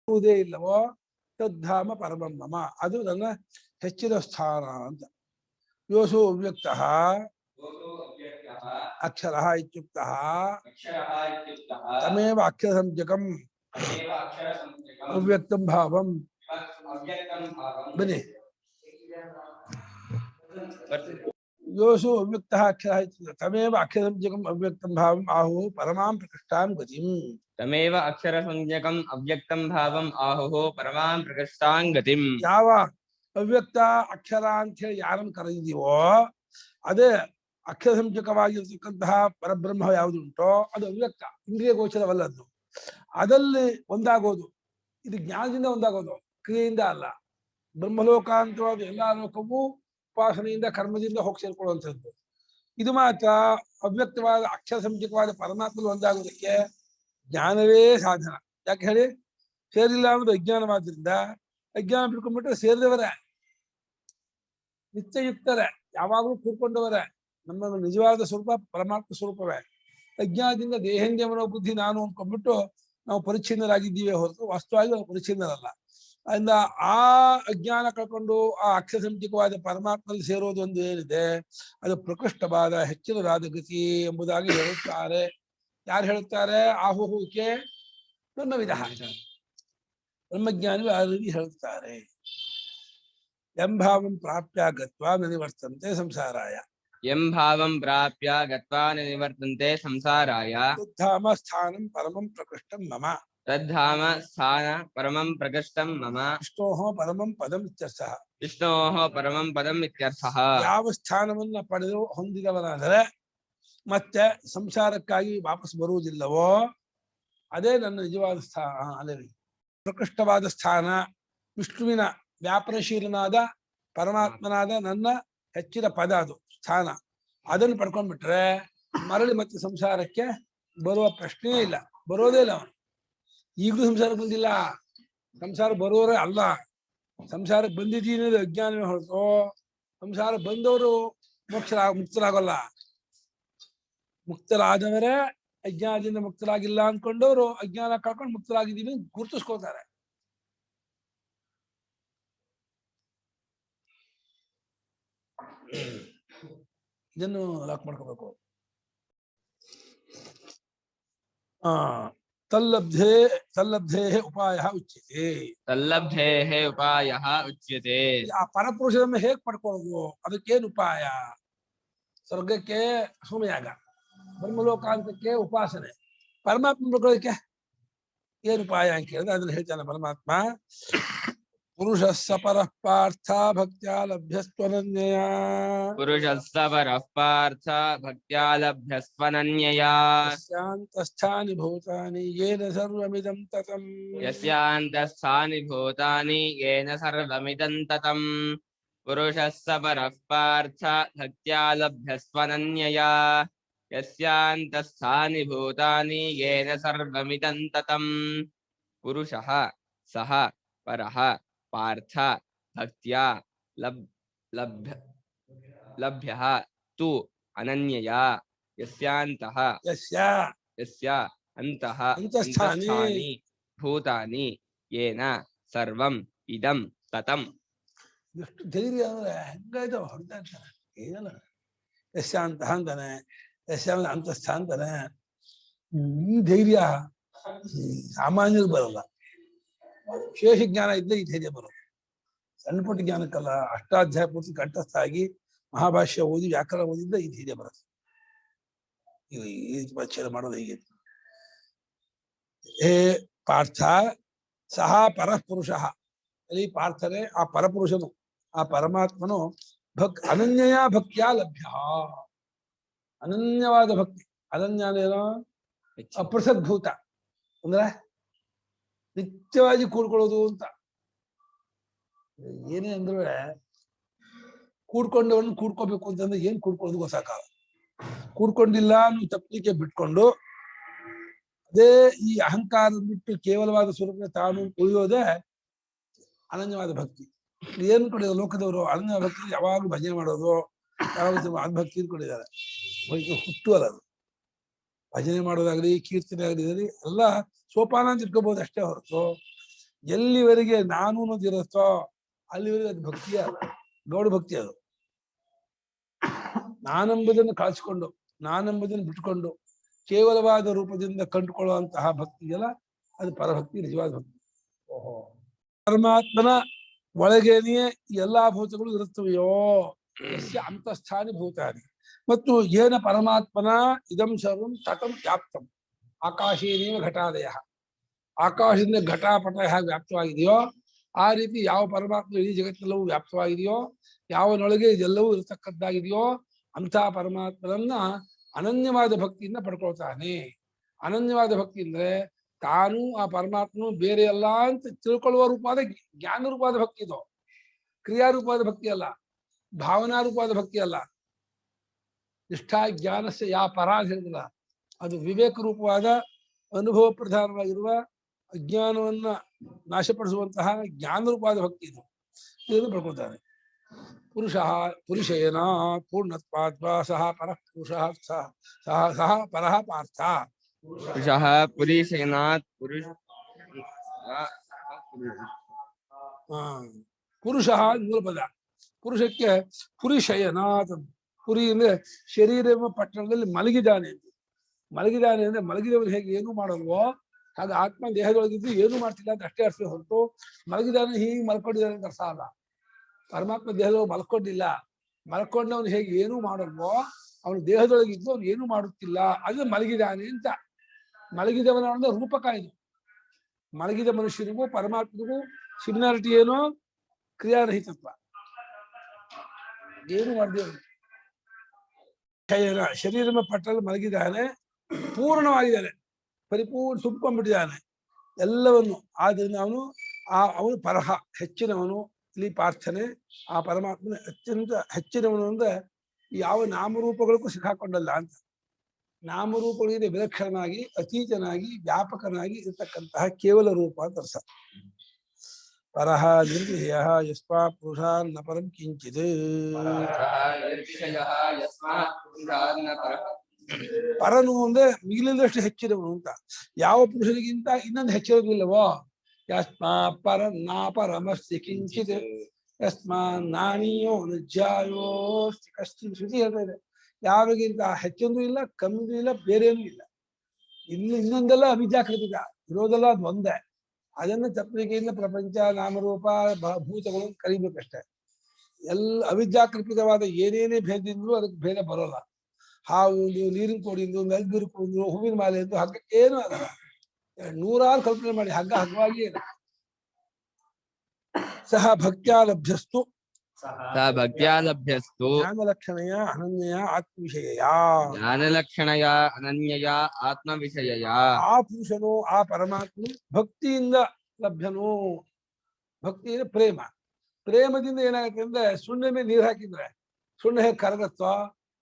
ಇಲ್ಲವೋ ತದ್ಧಾಮ ಪರಮಂ ಮಮ, ಅದು ನನ್ನ ಹೆಚ್ಚಿನ ಸ್ಥಾನ ಅಂತ. ಯೋಸು ಅವ್ಯಕ್ತ ಅಕ್ಷರ ಇತ್ಯುಕ್ತಃ ತಮೇವ ಅಕ್ಷರ ಸಂಜ್ಞಕಂ ಅವ್ಯಕ್ತಂ ಭಾವಂ. ಬನ್ನಿ. ಯೋಸು ಅವ್ಯಕ್ತ ಅಕ್ಷರ ತಮೇವ ಅಕ್ಷರ ಸಂಜ್ಞಕಂ ಅವ್ಯಕ್ತಂ ಭಾವಂ ಆಹು ಪರಮಾಂ ಪ್ರಕೃಷ್ಟಾಂ ಗತಿಂ. ತಮೇವ ಅಕ್ಷರ ಸಂಜ್ಞಕಂ ಅವ್ಯಕ್ತಂ ಭಾವಂ ಆಹುಹು ಪರಮಾಂ ಪ್ರಕೃಷ್ಟಾಂ ಗತಿಂ. ಯಾವ ಅವ್ಯಕ್ತ ಅಕ್ಷರ ಅಂತ ಹೇಳಿ ಯಾರನ್ನು ಕರೆದಿದೀವೋ ಅದೇ ಅಕ್ಷರ ಸಂಜ್ಞಕವಾಗಿರ್ತಕ್ಕಂತಹ ಪರಬ್ರಹ್ಮ ಯಾವುದುಂಟೋ ಅದು ಅವ್ಯಕ್ತ, ಇಂದ್ರಿಯ ಗೋಚರವಲ್ಲದ್ದು. ಅದಲ್ಲಿ ಒಂದಾಗೋದು, ಇದು ಜ್ಞಾನದಿಂದ ಒಂದಾಗೋದು, ಕ್ರಿಯೆಯಿಂದ ಅಲ್ಲ. ಬ್ರಹ್ಮಲೋಕಾಂತವಾದ ಎಲ್ಲಾ ಲೋಕವೂ ಉಪಾಸನೆಯಿಂದ ಕರ್ಮದಿಂದ ಹೋಗಿ ಸೇರ್ಕೊಳ್ಳುವಂಥದ್ದು. ಇದು ಮಾತ್ರ ಅವ್ಯಕ್ತವಾದ ಅಕ್ಷರ ಸಂಜ್ಞಕವಾದ ಪರಮಾತ್ಮದಲ್ಲಿ ಒಂದಾಗೋದಕ್ಕೆ ಜ್ಞಾನವೇ ಸಾಧನ. ಯಾಕೆ ಹೇಳಿ? ಸೇರಿಲ್ಲ ಅನ್ನೋದು ಅಜ್ಞಾನವಾದ್ರಿಂದ, ಅಜ್ಞಾನ ಬಿಟ್ಕೊಂಡ್ಬಿಟ್ರೆ ಸೇರಿದವರೇ, ನಿತ್ಯಯುಕ್ತರೇ, ಯಾವಾಗಲೂ ಕೂರ್ಕೊಂಡವರೇ. ನಮ್ಮ ನಿಜವಾದ ಸ್ವರೂಪ ಪರಮಾತ್ಮ ಸ್ವರೂಪವೇ. ಅಜ್ಞಾನದಿಂದ ದೇಹೇಂದ್ರಿಯ ಮನೋಬುದ್ಧಿ ನಾನು ಅಂದ್ಕೊಂಡ್ಬಿಟ್ಟು ನಾವು ಪರಿಚ್ಛಿನ್ನರಾಗಿದ್ದೀವಿ ಹೊರತು ವಾಸ್ತವವಾಗಿ ನಾವು ಪರಿಚ್ಛಿನ್ನರಲ್ಲ. ಅದರಿಂದ ಆ ಅಜ್ಞಾನ ಕಳ್ಕೊಂಡು ಆ ಅಕ್ಷರ ಸಂಜ್ಞಕವಾದ ಪರಮಾತ್ಮದಲ್ಲಿ ಸೇರೋದು ಒಂದು ಏನಿದೆ ಅದು ಪ್ರಕೃಷ್ಟವಾದ ಹೆಚ್ಚಿನದಾದ ಗತಿ ಎಂಬುದಾಗಿ ಹೇಳುತ್ತಾರೆ. ಯಾರು ಹೇಳುತ್ತಾರೆ? ಆಹುಹುಕೆ ಬ್ರಹ್ಮವಿದ, ಬ್ರಹ್ಮಜ್ಞಾನಿಗಳು ಆ ರೀತಿ ಹೇಳುತ್ತಾರೆ. ಎಂಭಾವಂ ಪ್ರಾಪ್ಯ ಗತ್ವಾ ನ ನಿವರ್ತಂತೆ ಸಂಸಾರಾಯ. ಎಂಭಾವಂ ಪ್ರಾಪ್ಯ ಗತ್ವಾ ನ ನಿವರ್ತಂತೆ ಸಂಸಾರಾಯ. ತದ್ಧಾಮ ಸ್ಥಾನಂ ಪರಮಂ ಪ್ರಕೃಷ್ಟಂ ಮಮ. ತದ್ಧಾಮ ಸ್ಥಾನ ಪರಮಂ ಪ್ರಕೃಷ್ಟಂ ಮಮ. ವಿಷ್ಣೋಃ ಪರಮಂ ಪದಂ ಇತ್ಯರ್ಥಃ. ವಿಷ್ಣೋಃ ಪರಮಂ ಪದಂ ಇತ್ಯರ್ಥಃ. ಯಾವ ಸ್ಥಾನವನ್ನ ಪಡೆದು ಹೊಂದಿದವನಾದರೆ ಮತ್ತೆ ಸಂಸಾರಕ್ಕಾಗಿ ವಾಪಸ್ ಬರುವುದಿಲ್ಲವೋ ಅದೇ ನನ್ನ ನಿಜವಾದ ಸ್ಥಾನ. ಅದೇ ಪ್ರಕೃಷ್ಟವಾದ ಸ್ಥಾನ, ವಿಷ್ಣುವಿನ ವ್ಯಾಪನಶೀಲನಾದ ಪರಮಾತ್ಮನಾದ ನನ್ನ ಹೆಚ್ಚಿನ ಪದ, ಅದು ಸ್ಥಾನ. ಅದನ್ನು ಪಡ್ಕೊಂಡ್ಬಿಟ್ರೆ ಮರಳಿ ಮತ್ತೆ ಸಂಸಾರಕ್ಕೆ ಬರುವ ಪ್ರಶ್ನೆಯೇ ಇಲ್ಲ, ಬರೋದೇ ಇಲ್ಲ ಅವನು. ಈಗಲೂ ಸಂಸಾರಕ್ಕೆ ಬಂದಿಲ್ಲ, ಸಂಸಾರ ಬರೋರೇ ಅಲ್ಲ. ಸಂಸಾರಕ್ಕೆ ಬಂದಿದ್ದೀನಿ ಅಜ್ಞಾನವೇ ಹೊರತು ಸಂಸಾರ ಬಂದವರು ಮುಕ್ತರಾಗಲ್ಲ. ಮುಕ್ತರಾದವರೇ ಅಜ್ಞಾನದಿಂದ ಮುಕ್ತರಾಗಿಲ್ಲ ಅನ್ಕೊಂಡವರು ಅಜ್ಞಾನ ಕಳ್ಕೊಂಡು ಮುಕ್ತರಾಗಿದ್ದೀವಿ ಗುರುತಿಸ್ಕೊಳ್ತಾರೆ. ಇದನ್ನು ಲಾಕ್ ಮಾಡ್ಕೋಬೇಕು. ತಲ್ಲಬ್ಧೇ ಉಪಾಯ ಉಚ್ಯತೆ. ತಲ್ಲಬ್ಧೇ ಉಪಾಯ ಉಚ್ಯತೆ. ಆ ಪರಪುರುಷರನ್ನು ಹೇಗ್ ಪಡ್ಕೊಳ್ಳೋದು, ಅದಕ್ಕೇನು ಉಪಾಯ? ಸ್ವರ್ಗಕ್ಕೆ ಸೋಮಯಾಗ, ಬ್ರಹ್ಮಲೋಕಾಂತಕ್ಕೆ ಉಪಾಸನೆ, ಪರಮಾತ್ಮ ಪಡ್ಕೊಳ್ಳೋದಕ್ಕೆ ಏನು ಉಪಾಯ ಅಂತ ಕೇಳಿದ್ರೆ ಅದನ್ನ ಹೇಳ್ತಾನೆ ಪರಮಾತ್ಮ. ಪುರುಷಸ್ಸ ಪರಃ ಪಾರ್ಥ ಭಕ್ತ್ಯಾ ಲಭ್ಯಸ್ತ್ವನನ್ಯಯಾ. ಪುರುಷಸ್ಸ ಪರಃ ಪಾರ್ಥ ಭಕ್ತ್ಯಾ ಲಭ್ಯಸ್ತ್ವನನ್ಯಯಾ. ಯಸ್ಯಾಂತಸ್ಥಾನಿ ಭೂತಾನಿ ಯೇನ ಸರ್ವಮಿದಂ ತತಂ. ಯಸ್ಯಾಂತಸ್ಥಾನಿ ಭೂತಾನಿ ಯೇನ ಸರ್ವಮಿದಂ ತತಂ. ಪುರುಷಸ್ಸ ಪರಃ ಪಾರ್ಥ ಭಕ್ತ್ಯಾ ಲಭ್ಯಸ್ತ್ವನನ್ಯಯಾ. ಯಸ್ಯಾಂತಸ್ಥಾನಿ ಭೂತಾನಿ ಯೇನ ಸರ್ವಮಿದಂ ತತಂ. ಪುರುಷಃ ಸಹ ಪರಃ ಪಾರ್ಥ ಭಕ್ತ್ಯಾ ಲಭ್ಯಃ ತು ಅನನ್ಯಯಾ. ಯಸ್ಯಾಂತಃ ಯಸ್ಯ ಅಂತಃ ಅಂತಸ್ಥಾನಿ ಭೂತಾನಿ ಯೇನ ಸರ್ವಂ ಇದಂ ತತಂ. ಎಷ್ಟು ಧೈರ್ಯ ಅಂದ್ರೆ ಹೆಂಗಾಯ್ತು ಹೊಡ್ತಾ ಇರ್ತಾನೆ. ಏನಲ್ಲ ಯಸ್ಯಾಂತಃ ಅಂತಾನೆ, ಯಸ್ಯ ಅಂತಸ್ಥ ಅಂತಾನೆ. ಈ ಧೈರ್ಯ ಸಾಮಾನ್ಯರು ಬರಲ್ಲ. ವಿಶೇಷ ಜ್ಞಾನ ಇದ್ದರೆ ಈ ಧೈರ್ಯ ಬರೋದು. ಸಣ್ಣ ಪುಟ್ಟ ಜ್ಞಾನಕ್ಕಲ್ಲ, ಅಷ್ಟಾಧ್ಯಾಯ ಪೂರ್ತಿ ಕಂಠಸ್ಥ ಆಗಿ ಮಹಾಭಾಷ್ಯ ಓದಿ ವ್ಯಾಕರಣ ಓದಿದ್ರೆ ಈ ಧೈರ್ಯ ಬರುತ್ತೆ. ಈ ಪರಿಚಯ ಮಾಡೋದು ಹೀಗೆ. ಹೇ ಪಾರ್ಥ ಸಹ ಪರಪುರುಷ. ಅಲ್ಲಿ ಪಾರ್ಥನೆ ಆ ಪರಪುರುಷನು, ಆ ಪರಮಾತ್ಮನು ಅನನ್ಯಯ ಭಕ್ತಿಯ ಲಭ್ಯ. ಅನನ್ಯವಾದ ಭಕ್ತಿ. ಅನನ್ಯ ಅಂದ್ರೇನೋ ಅಪೃಥಗ್ಭೂತ ಅಂದ್ರೆ ನಿತ್ಯವಾಗಿ ಕೂಡ್ಕೊಳ್ಳೋದು ಅಂತ. ಏನೇ ಅಂದ್ರೆ ಕೂಡ್ಕೊಂಡವನ್ನ ಕೂಡ್ಕೋಬೇಕು ಅಂತಂದ್ರೆ ಏನ್ ಕೂಡ್ಕೊಳ್ಳೋದು ಗೊತ್ತಾಗಲ್ಲ. ಕೂಡ್ಕೊಂಡಿಲ್ಲ ನೀವು ತಪ್ಪಲಿಕ್ಕೆ ಬಿಟ್ಕೊಂಡು ಅದೇ ಈ ಅಹಂಕಾರ ಬಿಟ್ಟು ಕೇವಲವಾದ ಸ್ವರೂಪ ತಾನು ಉಳಿಯೋದೇ ಅನನ್ಯವಾದ ಭಕ್ತಿ. ಏನ್ ಕೊಡಿದ್ರು ಲೋಕದವರು ಅನನ್ಯ ಭಕ್ತಿ ಯಾವಾಗಲೂ ಭಜನೆ ಮಾಡೋದು, ಯಾವಾಗ ಭಕ್ತಿ ಕೊಟ್ಟಿದ್ದಾರೆ. ಹುಟ್ಟು ಅಲ್ಲ ಅದು. ಭಜನೆ ಮಾಡೋದಾಗ್ಲಿ ಕೀರ್ತನೆ ಆಗಲಿ ಎಲ್ಲ ಸೋಪಾನ ಅಂತ ಇಟ್ಕೋಬಹುದು ಅಷ್ಟೇ ಹೊರತು ಎಲ್ಲಿವರೆಗೆ ನಾನು ಅನ್ನೋದಿರುತ್ತೋ ಅಲ್ಲಿವರೆಗೆ ಅದು ಭಕ್ತಿಯ ಗೌಡ ಭಕ್ತಿ. ಅದು ನಾನೆಂಬುದನ್ನು ಕಳಿಸ್ಕೊಂಡು ನಾನೆಂಬುದನ್ನು ಬಿಟ್ಕೊಂಡು ಕೇವಲವಾದ ರೂಪದಿಂದ ಕಂಡುಕೊಳ್ಳುವಂತಹ ಭಕ್ತಿ ಎಲ್ಲ ಅದು ಪರಭಕ್ತಿ, ನಿಜವಾದ ಭಕ್ತಿ. ಓಹೋ, ಪರಮಾತ್ಮನ ಒಳಗೇನೆಯೇ ಎಲ್ಲಾ ಭೂತಗಳು ಇರುತ್ತವೆಯೋ ಯಸ್ಯ ಅಂತಸ್ಥಾನಿ ಭೂತಾನಿ. ಮತ್ತು ಏನ ಪರಮಾತ್ಮನ ಇದಂ ಸರ್ವಂ ತಟಂ ವ್ಯಾಪ್ತಂ ಆಕಾಶೇನೇವ ಘಟಾದಯ. ಆಕಾಶದಿಂದ ಘಟಾಪಟ ಹೇಗೆ ವ್ಯಾಪ್ತವಾಗಿದೆಯೋ ಆ ರೀತಿ ಯಾವ ಪರಮಾತ್ಮ ಇಡೀ ಜಗತ್ತೆಲ್ಲವೂ ವ್ಯಾಪ್ತವಾಗಿದೆಯೋ, ಯಾವನೊಳಗೆ ಇದೆಲ್ಲವೂ ಇರತಕ್ಕದ್ದಾಗಿದೆಯೋ ಅಂಥ ಪರಮಾತ್ಮನನ್ನ ಅನನ್ಯವಾದ ಭಕ್ತಿಯಿಂದ ಪಡ್ಕೊಳ್ತಾನೆ. ಅನನ್ಯವಾದ ಭಕ್ತಿ ಅಂದ್ರೆ ತಾನು ಆ ಪರಮಾತ್ಮನು ಬೇರೆ ಅಲ್ಲ ಅಂತ ತಿಳ್ಕೊಳ್ಳುವ ರೂಪವಾದ ಜ್ಞಾನ ರೂಪವಾದ ಭಕ್ತಿ. ಇದು ಕ್ರಿಯಾರೂಪವಾದ ಭಕ್ತಿ ಅಲ್ಲ, ಭಾವನಾ ರೂಪವಾದ ಭಕ್ತಿ ಅಲ್ಲ. ನಿಷ್ಠಾ ಜ್ಞಾನಸ್ಯ ಯಾ ಪರ ಅಂತ ಹೇಳಿದಿಲ್ಲ, ಅದು ವಿವೇಕ ರೂಪವಾದ ಅನುಭವ ಪ್ರಧಾನವಾಗಿರುವ ಅಜ್ಞಾನವನ್ನ ನಾಶಪಡಿಸುವಂತಹ ಜ್ಞಾನ ರೂಪವಾದ ಭಕ್ತಿ ಇದು. ಇದನ್ನು ಪಡ್ಕೊಳ್ತಾನೆ. ಪುರುಷೇನ ಪೂರ್ಣತ್ವಾದ್ವಾ ಸಹ ಪರಃ ಪುರುಷಃ ಸಹ ಪರಃ ಪಾರ್ಥ. ಪುರುಷಃ ಪುರುಷೇನಾತ್ ಪುರುಷಃ ಮೂಲ ಪದ. ಪುರುಷಕ್ಕೆ ಪುರಿಶಯನಾಥ್. ಪುರಿ ಅಂದ್ರೆ ಶರೀರ ಎಂಬ ಪಟ್ಟಣದಲ್ಲಿ ಮಲಗಿದ್ದಾನೆ. ಮಲಗಿದ್ದಾನೆ ಅಂದ್ರೆ ಮಲಗಿದವನು ಹೇಗೆ ಏನು ಮಾಡಲ್ವೋ ಹಾಗೆ ಆತ್ಮ ದೇಹದೊಳಗಿದ್ದು ಏನು ಮಾಡ್ತಿಲ್ಲ ಅಂತ ಅಷ್ಟೇ ಅರ್ಥ ಹೊರತು ಮಲಗಿದಾನೆ ಹೀಗೆ ಮಲ್ಕೊಂಡಿದ್ದಾನೆ ಅಂತ ಅರ್ಥ ಅಲ್ಲ. ಪರಮಾತ್ಮ ದೇಹದೊಳಗೆ ಮಲ್ಕೊಂಡಿಲ್ಲ. ಮಲ್ಕೊಂಡವನು ಹೇಗೆ ಏನು ಮಾಡಲ್ವೋ ಅವನು ದೇಹದೊಳಗಿದ್ದು ಅವನು ಏನು ಮಾಡುತ್ತಿಲ್ಲ, ಅದು ಮಲಗಿದಾನೆ ಅಂತ. ಮಲಗಿದವನ ಅಂದ್ರೆ ರೂಪಕ ಇದು. ಮಲಗಿದ ಮನುಷ್ಯನಿಗೂ ಪರಮಾತ್ಮನಿಗೂ ಸಿಮಿಲಾರಿಟಿ ಏನೋ ಕ್ರಿಯಾರಹಿತತ್ವ. ಏನು ಮಾಡಿದವನು ಶರೀರ ಪಟ್ಟಲ್ಲಿ ಮಲಗಿದ್ದಾನೆ, ಪೂರ್ಣವಾಗಿದ್ದಾನೆ, ಪರಿಪೂರ್ಣ ತುಂಬಿಕೊಂಡಿದ್ದಾನೆ ಎಲ್ಲವನ್ನು. ಆದ್ರಿಂದ ಅವನು ಪರಹ ಹೆಚ್ಚಿನವನು. ಇಲ್ಲಿ ಪ್ರಾರ್ಥನೆ ಆ ಪರಮಾತ್ಮನ ಅತ್ಯಂತ ಹೆಚ್ಚಿನವನು ಅಂದ್ರೆ ಯಾವ ನಾಮರೂಪಗಳಿಗೂ ಸಿಕ್ಕಾಕೊಂಡಲ್ಲ ಅಂತ. ನಾಮರೂಪಗಳಿಗೆ ವಿಲಕ್ಷಣನಾಗಿ ಅತೀತನಾಗಿ ವ್ಯಾಪಕನಾಗಿ ಇರತಕ್ಕಂತಹ ಕೇವಲ ರೂಪ ಅಂತ ಅರ್ಥ. ಪರಹ ನಿರ್ವಿಷಯ ಯಸ್ಮಾ ಪುರುಷಾನ್ ನ ಪರಂ ಕಿಂಚಿತ್. ಪರನು ಅಂದ್ರೆ ಮಿಗಿಲಿದಷ್ಟು ಹೆಚ್ಚಿನವನು ಅಂತ. ಯಾವ ಪುರುಷನಿಗಿಂತ ಇನ್ನೊಂದು ಹೆಚ್ಚಿರೋದಿಲ್ಲವೋ. ಯಸ್ಮಾ ಪರ ನಾ ಪರಮಸ್ತಿ ಕಿಂಚಿತ್ ಯಸ್ಮಾ ನಾನಿಯೋ ನಿಜ್ಜಾಯೋ ಕಷ್ಟಿ. ಶ್ರುತಿ ಹೇಳ್ತಾ ಇದೆ, ಯಾರಿಗಿಂತ ಹೆಚ್ಚೊಂದು ಇಲ್ಲ, ಕಮ್ಮಿನೂ ಇಲ್ಲ, ಬೇರೇನೂ ಇಲ್ಲ. ಇನ್ನೊಂದೆಲ್ಲ ಅವಿದ್ಯಾಕೃತಿಕ ಇರೋದೆಲ್ಲ ಅದು ಒಂದೇ. ಅದನ್ನು ತಪ್ಪಲಿಕೆಯಿಂದ ಪ್ರಪಂಚ ನಾಮರೂಪ ಭೂತಗಳು ಕರಿಬೇಕಷ್ಟೆ. ಎಲ್ಲ ಅವಿದ್ಯಾಕಲ್ಪಿತವಾದ ಏನೇನೇ ಭೇದಿಂದ್ರು ಅದಕ್ಕೆ ಭೇದ ಬರೋಲ್ಲ. ಹಾವು ನೀರಿನ ಕೋಡಿಂದು, ಮೆಲ್ಬಿರುಕುಂದು, ಹೂವಿನ ಮಾಲೆ ಎಂದು ಹಗ್ಗ ಏನೂ ಆಗಲ್ಲ. ನೂರಾರು ಕಲ್ಪನೆ ಮಾಡಿ ಹಗ್ಗ ಹಗ್ಗವಾಗಿ ಸಹ ಭಕ್ತ್ಯಾ ಲಭ್ಯಸ್ತು ಜ್ಞಾನಲಕ್ಷಣಯ ಅನನ್ಯ ಆತ್ಮವಿಷಯ. ಜ್ಞಾನಲಕ್ಷಣಯ ಅನನ್ಯಯ ಆತ್ಮವಿಷಯ. ಆ ಪುರುಷನು ಆ ಪರಮಾತ್ಮನು ಭಕ್ತಿಯಿಂದ ಲಭ್ಯನು. ಭಕ್ತಿ ಅಂದ್ರೆ ಪ್ರೇಮ. ಪ್ರೇಮದಿಂದ ಏನಾಗುತ್ತೆ ಅಂದ್ರೆ ಸುಣ್ಣ ಮೇಲೆ ನೀರು ಹಾಕಿದ್ರೆ ಸುಣ್ಣ ಹೇಗೆ ಕರಗತ್ತೋ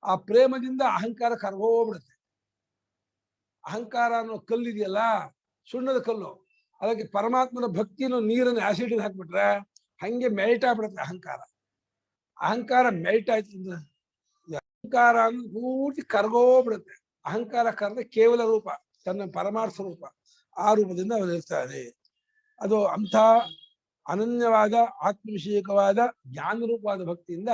ಆ ಪ್ರೇಮದಿಂದ ಅಹಂಕಾರ ಕರಗೋಗ್ಬಿಡುತ್ತೆ. ಅಹಂಕಾರ ಅನ್ನೋ ಕಲ್ಲಿದೆಯಲ್ಲ, ಸುಣ್ಣದ ಕಲ್ಲು, ಅದಕ್ಕೆ ಪರಮಾತ್ಮನ ಭಕ್ತಿನೂ ನೀರನ್ನು ಆಸಿಡ್ ಹಾಕ್ಬಿಟ್ರೆ ಹಂಗೆ ಮೆಲ್ಟ್ ಆಗ್ಬಿಡುತ್ತೆ ಅಹಂಕಾರ. ಅಹಂಕಾರ ಮೆಲ್ಟ್ ಆಯ್ತು ಅಂದ್ರೆ ಅಹಂಕಾರ ಪೂರ್ತಿ ಕರಗೋಗ್ಬಿಡುತ್ತೆ. ಅಹಂಕಾರ ಕರೆದ ಕೇವಲ ರೂಪ, ತನ್ನ ಪರಮಾರ್ಥ ರೂಪ, ಆ ರೂಪದಿಂದ ಅವನು ಇರ್ತಾನೆ. ಅದು ಅಂಥ ಅನನ್ಯವಾದ ಆತ್ಮವಿಷಯಕವಾದ ಜ್ಞಾನ ರೂಪವಾದ ಭಕ್ತಿಯಿಂದ